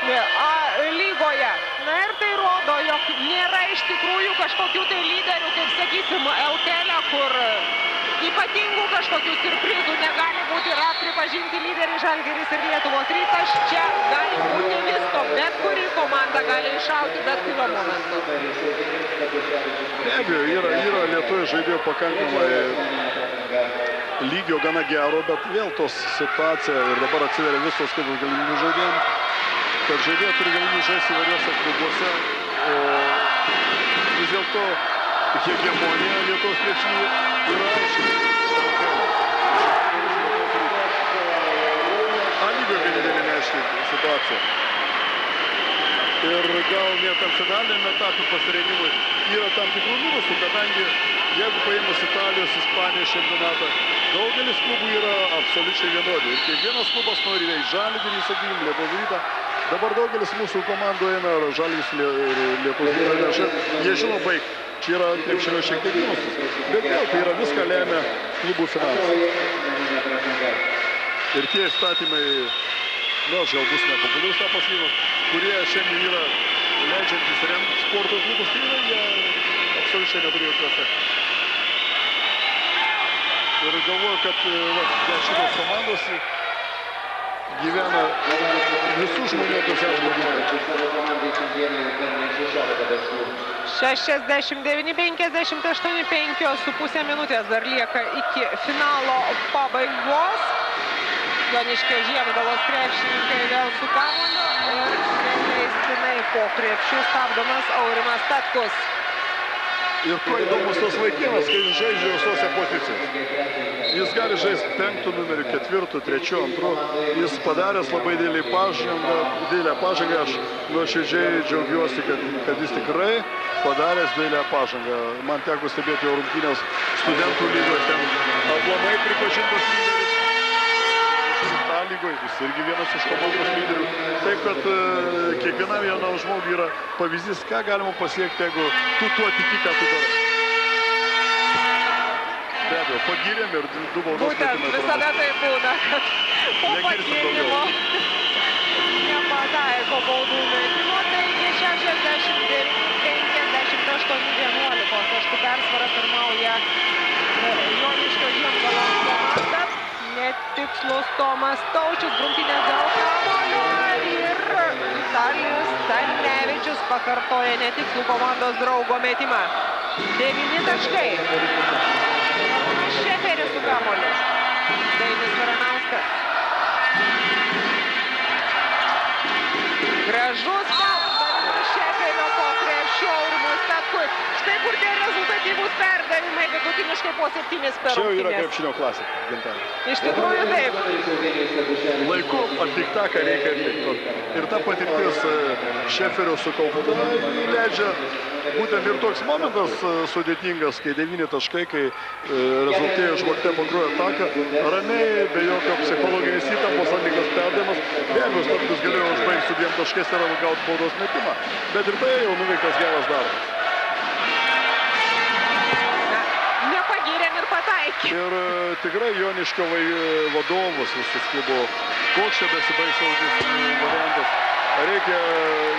A-lygoje. Na ir tai rodo, jog nėra iš tikrųjų kažkokių tai lyderių, kaip sakysim, LKL, kur ypatingų kažkokių siurprizų negali būti. Yra pripažinti lyderiai Žalgiris ir Lietuvos Rytas. Čia gali būti visko, bet kuri komanda gali iššauti bet kuriuo momentu. Be abejo, yra lietuvių žaidėjų pakankamai lygio gana gero, bet vėl tos situacija ir dabar atsiveria visos kitos galimybių žaidėjams, kad žaidėjai turi galimybę žaisti įvairiuose klubuose, o vis dėlto hegemonija Lietuvos krepšinyje yra A-lygoje vienintelė neaiški situacija. Ir gal net tam finaliniam etapui pasirengimui yra tam tikrų minusų, kadangi jeigu paėmus Italijos, Ispanijos čempionatą, daugelis klubų yra absoliučiai vienodi. Ir kiekvienas klubas nori veikti Žalgirį, sakykim, Lietuvos Rytą. Dabar daugelis mūsų komandų eina Žalgiris ir Lietuvos Rytą. Jie žino baigti. Čia yra krepšinio šiek tiek minusas. Bet vėl tai yra viską lemia klubų finansai. Ir tie įstatymai, aš gal bus nepopuliarus tą pasakymą, kurie šiandien yra leidžiantys remti sporto klubus, tai jie absoliučiai neturi jokių efektų. Ir galvoju, kad šitos komandos gyvena visų žmonių entuziazmo dėka. 69-58, 5,5 minutės dar lieka iki finalo pabaigos. Joniškio Žiemgalos krepšininkai vėl su kamuoliu ir neleistinai po krepšių stabdomas Aurimas Tatkus. Ir kuo įdomus tos vaikinas, kai jis žaidžia visose pozicijose. Jis gali žaisti 5 numeriu, 4, 3, 2. Jis padaręs labai didelę pažangą. Aš nuoširdžiai džiaugiuosi, kad jis tikrai padaręs didelę pažangą. Man teko stebėti jo rungtynės studentų lygos, ten aplamai pripažintas lyderis. Lygoje, jis irgi vienas iš komandos lyderių. Taip, kad kiekvienam jaunam žmogui yra pavyzdys, ką galima pasiekti, jeigu tu tuo tiki, ką tu darai. be abejo, pagyrėm ir 2 baudos Būtent metimai. visada tai būna, kad po Negirsim pagyrimo nepataiko baudų metimo, taigi 69-58-11 taškų persvarą pirmauja Joniškio Žiemgalos komanda. Netikslus Tomas Taučius, grumtynės dėl kamuolio ir Vitalijus Stanevičius pakartoja netikslų komandos draugo metimą. 9 taškai. Arūnas Šeferis su kamuoliu. Dainius Varanauskas. Gražus perdavimas Šeferio po krepšio ir Mustatkui. Štai kur tie rezultatyvūs perdavimai vidutiniškai po 7 per Čia jau yra rungtynes. krepšinio klasė, Gintarė. Iš tikrųjų taip. Laiku atlikta, ką reikia atlikti. Ir ta patirtis Šeferio sukaupta leidžia būtent ir toks momentas sudėtingas, kai 9 taškai, kai rezultėjo žvakte pakruojo ataką, ramiai, be jokio psichologinės įtampos atliktas perdavimas. Be abejo, Statkus galėjo užbaigti su 2 taškais ir gauti baudos metimą. Bet ir tai jau nuveiktas geras darbas. Nepagyrėm ir pataikė. Ir tikrai Joniškio vadovus visus klubo, koks čia besibaigiantis variantas. Reikia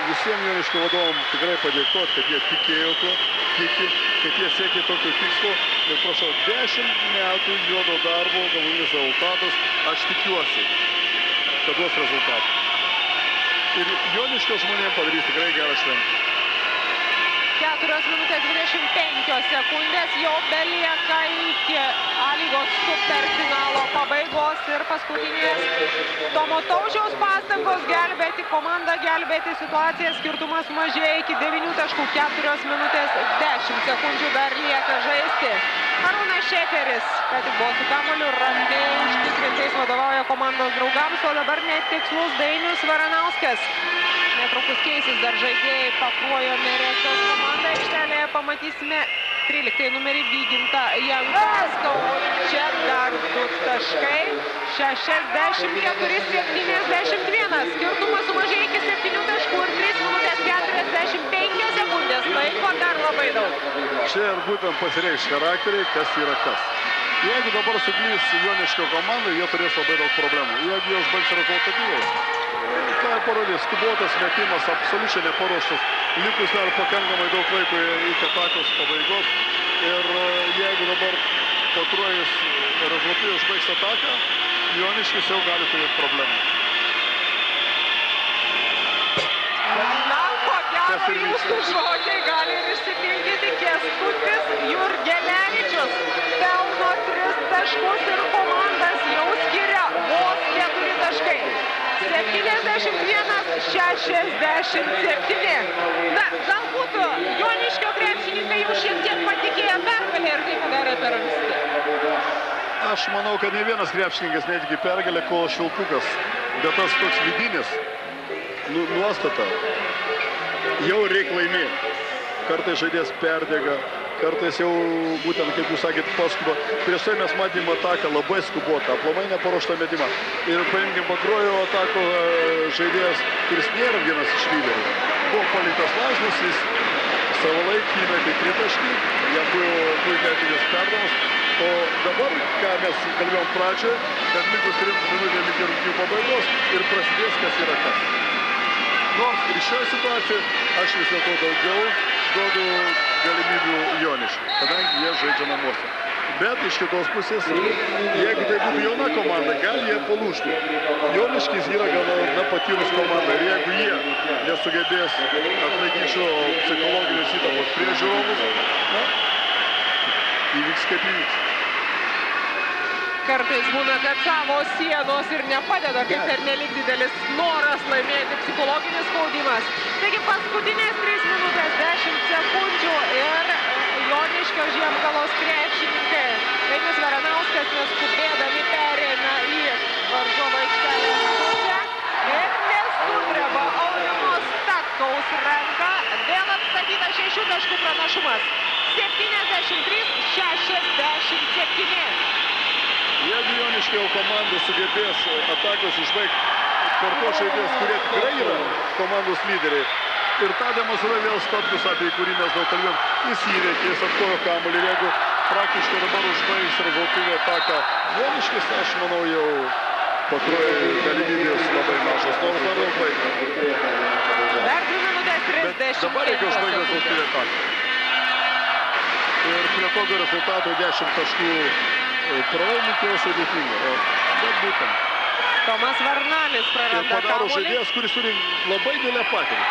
visiems Joniškio vadovom tikrai padėkoti, kad jie tikėjo tuo, tiki, kad jie siekė tokio tikslo. Ir prašau, 10 metų juodo darbo galutinis rezultatas, aš tikiuosi, kad duos rezultatą. Ir Joniškio žmonėms padarys tikrai gerą šventę. 4 minutės 25 sekundės jau belieka iki A-lygos superfinalo pabaigos ir paskutinės Tomo Taučiaus pastangos gelbėti komandą, gelbėti situaciją, skirtumas mažėja iki 9 taškų, 4 minutės 10 sekundžių dar lieka žaisti. Arūnas Šeferis, kad tik buvo su kamuoliu, ramiai užtikrintais vadovauja komandos draugams, o dabar netikslus Dainius Varanauskas. Netrukus keisis dar žaidėjai Pakruojo Meresės komanda aikštelėje, pamatysime 13 numerį Vygintą Jankauską, o čia dar 2 taškai, 64-71, skirtumas sumažėjo iki 7 taškų ir 3 minutės 45 sekundės, laiko dar labai daug. Čia ir būtent pasireikš charakteriai, kas yra kas. Jeigu dabar suklys Joniškio komanda, jie turės labai daug problemų. Jeigu jie užbaigs rezultatyviai, ką parodys, skubotas metimas, absoliučiai neparuoštas, likus dar pakankamai daug laiko iki atakos pabaigos. Ir jeigu dabar Pakruojis rezultatyviai užbaigs ataką, Joniškis jau gali turėti problemų. Na, ko gero jūsų žodžiai gali ir išsipildyti. Kęstutis Jurgelevičius pelno 3 taškus ir komandas jau skiria vos 4 taškai. 71-67. Na, galbūt Joniškio krepšininkai jau šiek tiek patikėjo pergalę ir tai padarė per anksti. Aš manau, kad ne vienas krepšininkas netgi pergalė, kol švilpukas, bet tas toks vidinis nuostata, jau reikia laimėti. Kartais žaidėjas perdega, kartais jau būtent, kaip jūs sakėt, paskuba. Prieš tai mes matėm ataką labai skubotą, aplamai neparuoštą metimą. Ir paimkim Pakruojo atako žaidėjas, kuris nėra vienas iš lyderių. Buvo paliktas laisvas, jis savo laikį įmetė 3 taškį, jam buvo puikiai atlikęs perdavimas. O dabar, ką mes kalbėjom pradžioje, kad likus 3 minutėm iki rungtynių pabaigos ir prasidės, kas yra kas. Nors ir šioje situacijoje aš vis dėlto daugiau duodu galimybių Joniškiui, kadangi jie žaidžia namuose. Bet iš kitos pusės, jeigu tai būtų jauna komanda, gali jie palūžti. Joniškis yra gana patyrus komanda ir jeigu jie nesugebės atlaikyti šio psichologinės įtampos prieš žiūrovus, įvyks kaip įvyks. Kartais būna, kad savo sienos ir nepadeda, kaip pernelyg didelis noras laimėti, psichologinis spaudimas. Taigi paskutinės 3 minutės 10 sekundžių ir Joniškio Žiemgalos krepšininkai. Dainius Varanauskas neskubėdami perėmė į varžovo aikštelės pusę ir nesudreba Aurimo Statkaus ranka. Vėl atstatyta 6 taškų pranašumas. 73-67. Jeigu Joniškio komanda sugebės atakos užbaigti per to žaidėjus, kurie tikrai yra komandos lyderiai. Ir tą demonstruoja vėl Statkus, apie kurį mes daug kalbėjom. Jis įveikė, jis atkojo kamuolį. Ir jeigu praktiškai dabar užbaigs rezultatyvią ataką Joniškis, aš manau, jau Pakruojui galimybės labai mažos, nors dar labai. Dar 2 minutės 30. Bet dabar reikia užbaigti rezultatyvią ataką. Ir prie tokio rezultato 10 taškų pralaimint jau sudėtinga. Bet būtent. Tomas Varnalis Ir praranda padaro kamuolį. žaidėjas, kuris turi labai didelę patirtį.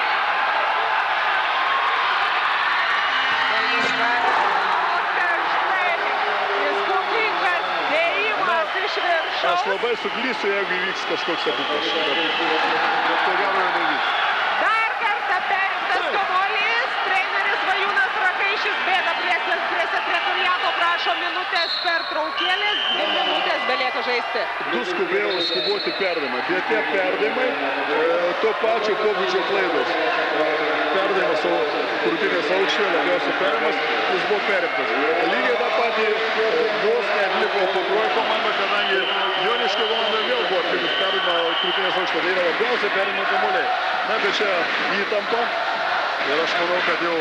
Įspūdingas dėjimas iš Aš viršaus. labai suklysiu, jeigu įvyks kažkoks stebuklas. Bet ko gero jau nevyks. Dar kartą perimtas kamuolys. Treneris Vajūnas Rakaišis bėga prie sekretoriato, prašo minutės pertraukėlės. 2 minutės belieka žaisti. Du skubėjo skuboti perdavimą. Bet tie perdavimai to pačio pobūdžio klaidos. Perdavimas krūtinės aukščio, labiausiai perimas, jis buvo perimtas. Lygiai tą patį vos neatliko Pakruojo komanda, kadangi Joniškio komanda vėl buvo atlikus perdavimą krūtinės aukščio. Tai yra labiausiai perimą kamuoliai. Na, bet čia įtampa. Ir aš manau, kad jau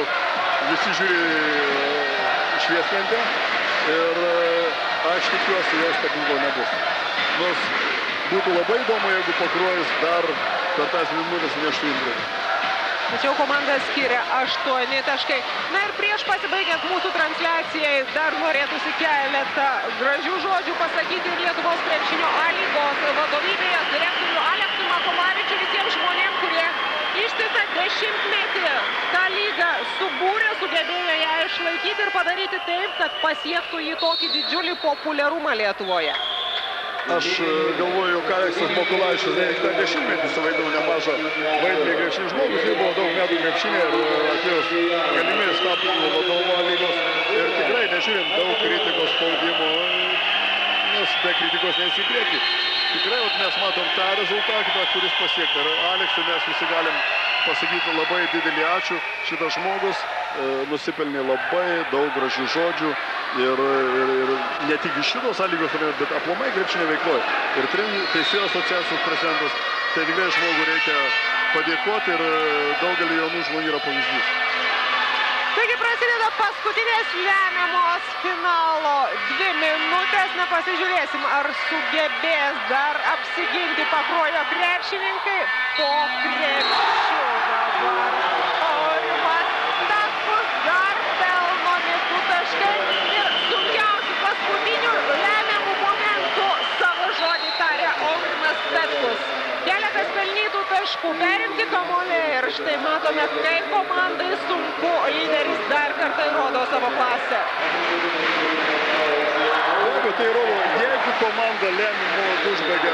visi žiūri šviesmentę. Ir aš tikiuosi, jos stebuklo nebus. Nors būtų labai įdomu, jeigu Pakruojus dar per tas minutės neštų įbrėdį. Tačiau komanda skiria 8 taškai. Na ir prieš pasibaigiant mūsų transliacijai dar norėtųsi keletą gražių žodžių pasakyti ir Lietuvos krepšinio A lygos vadovybėje, direktorių Aleksui Makomavičiui, visiems žmonėms, kurie ištisą dešimtmetį tą lygą subūrė, sugebėjo ją išlaikyti ir padaryti taip, kad pasiektų jį tokį didžiulį populiarumą Lietuvoje. Aš galvoju, jog Aleksas Makulavičius ne tik tą dešimtmetį suvaidino nemažą vaidmenį krepšinį žmogus, jau buvo daug metų krepšinė ir atėjus galimybės tapti vadovo lygos. Ir tikrai nežiūrint daug kritikos spaudimo, nes be kritikos neis į priekį. Tikrai mes matom tą rezultatą, kuris pasiekta. Ir Aleksui mes visi galim pasakyti labai didelį ačiū. Šitas žmogus nusipelnė labai daug gražių žodžių. Ir ne tik iš šitos lygos, bet aplamai krepšinio veikloje. Ir teisėjų asociacijos prezidentas, tai tikrai žmogų reikia padėkoti ir daugelį jaunų žmonių yra pavyzdys. Taigi prasideda paskutinės lemiamos finalo 2 minutės. Na, pasižiūrėsim, ar sugebės dar apsiginti Pakruojo krepšininkai po krepšiu dabar. Aurimas Statkus dar pelnomi 2 taškai. Sunkiausių paskutinių lemiamų momentų savo žodį tarė Aurimas Statkus. Keletas pelnytų taškų, perimti kamuolį ir štai matome, kaip komandai sunku. Lyderis dar kartą įrodo savo klasę. Tai rodo, jeigu komanda lemiamų užbaigia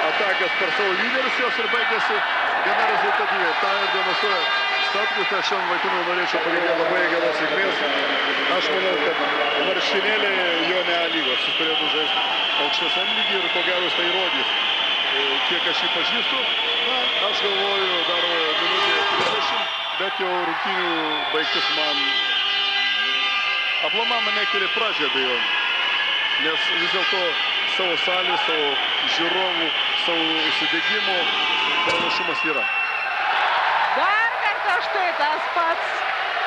atakas per savo lyderius, jos ir baigėsi gana rezultatyviai. Ta ir demonstruoja Statkus, tai šiandien vaikinui norėčiau palinkėti labai geros sėkmės. Aš manau, kad marškinėliai jo ne lygos, jis turėtų žaisti aukštesniam lygiui ir ko gero jis tai įrodys. Kiek aš jį pažįstu, na, aš galvoju dar minutė 30, bet jau rungtynių baigtis man aplamai mane keli pradžia abejonių. Nes vis dėlto savo salės, savo žiūrovų, savo užsidegimo pranašumas yra. Dar kartą štai tas pats.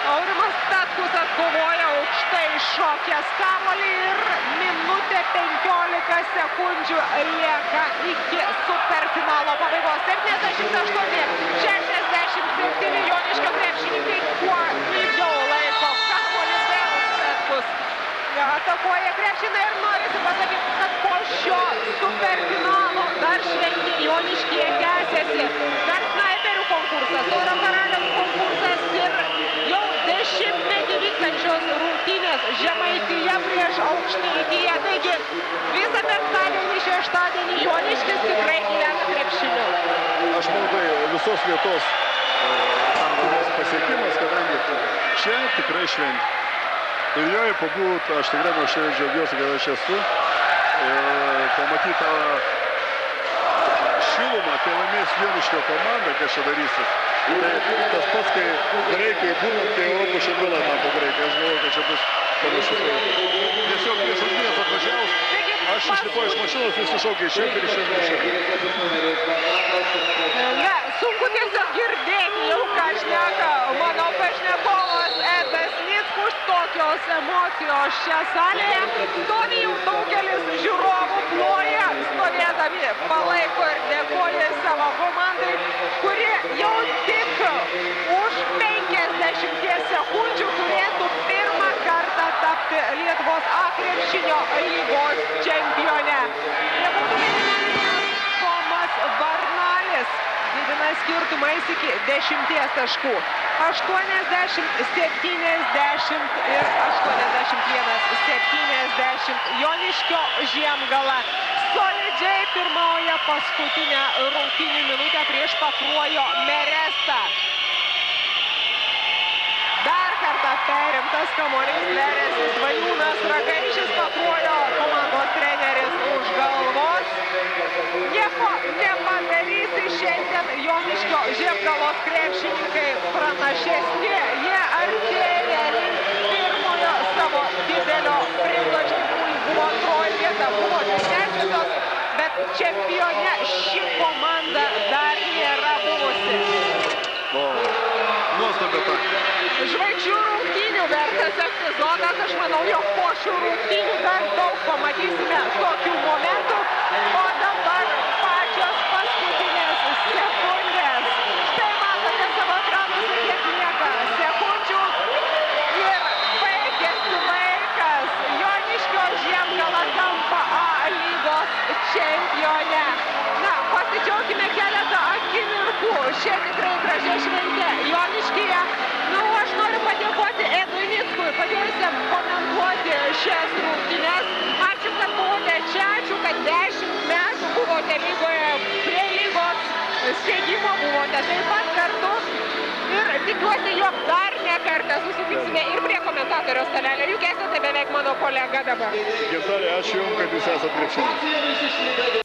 Aurimas Statkus atkovoja aukštai šokęs kamuolį ir minutė 15 sekundžių lieka iki superfinalo pabaigos. 78-67 Joniškio krepšininkai kuo ilgiau laiko kamuolį vėl Statkus. Atakuoja krepšiną ir norisi pasakyti, kad po šio superfinalo dar šventė Joniškyje tęsiasi. Dar snaiperių konkursas, Tauro karaliaus konkursas ir jau 10-metį vykstančios rungtynės Žemaitija prieš Aukštaitiją. Taigi visą penktadienį, šeštadienį Joniškis tikrai gyvena krepšiniu. Aš manau, tai visos vietos pasiekimas, kadangi čia tikrai šventė. Ir joje pabūt, aš tikrai nuoširdžiai džiaugiuosi, kad aš esu. Pamatyti tą šilumą, kai laimės Joniškio komanda, kas čia darysis. Tai tas pats, kai graikai būnant, kai Europos čempionatą tapo graikai. Aš galvoju, kad čia bus panašus laikas. Tiesiog prieš rungtynes atvažiavus, aš išlipau iš mašinos, visi šaukia iš čia ir iš čia. Na, sunku tiesiog girdėti jau, ką šneka mano pašnekovas Edas Nickus. Tokios kokios emocijos čia salėje. Stovi jau daugelis žiūrovų, ploja, stovėdami palaiko ir dėkoja savo komandai, kuri jau tik už 50 sekundžių turėtų pirmą kartą tapti Lietuvos krepšinio lygos čempione. Tomas Varnalis didina skirtumais iki 10 taškų. 80-70 ir 81-70. Joniškio Žiemgala solidžiai pirmauja paskutinę rungtynių minutę prieš Pakruojo Merestą. Dar kartą perimtas kamuolys, veriasi Svajūnas Ragaišis, Pakruojo komandos treneris už galvos. Nieko nepadarysi šiandien Joniškio Žiemgalos krepšininkai pranašesni. Jie artėja link pirmojo savo didelio priblaškimų. Buvo antroji vieta, buvo trečiosios, bet čempione ši komanda dar nėra buvusi. Nuostabi taktika. Žvaigždžių rungtynių vertas epizodas. Aš manau, jog po šių rungtynių dar daug pamatysime tokių momentų. O dabar pačios paskutinės sekundės. Štai matote savo ekranuose, kiek lieka sekundžių. Ir baigėsi laikas. Joniškio Žiemgala tampa A lygos čempione. Na, pasidžiaugime keletą akimirkų. Šia tikrai gražia šventė Joniškyje. Aš noriu padėkoti Edui Nickui, padėjusiam komentuoti šias rungtynes. Ačiū, kad buvote čia, ačiū, kad 10 metų buvote lygoje, prie lygos steigimo buvote taip pat kartu. Ir tikiuosi, jog dar ne kartą susitiksime ir prie komentatoriaus stalelio. Juk esate beveik mano kolega dabar. Gintarė, ačiū Jums, kad Jūs esate krepšinis.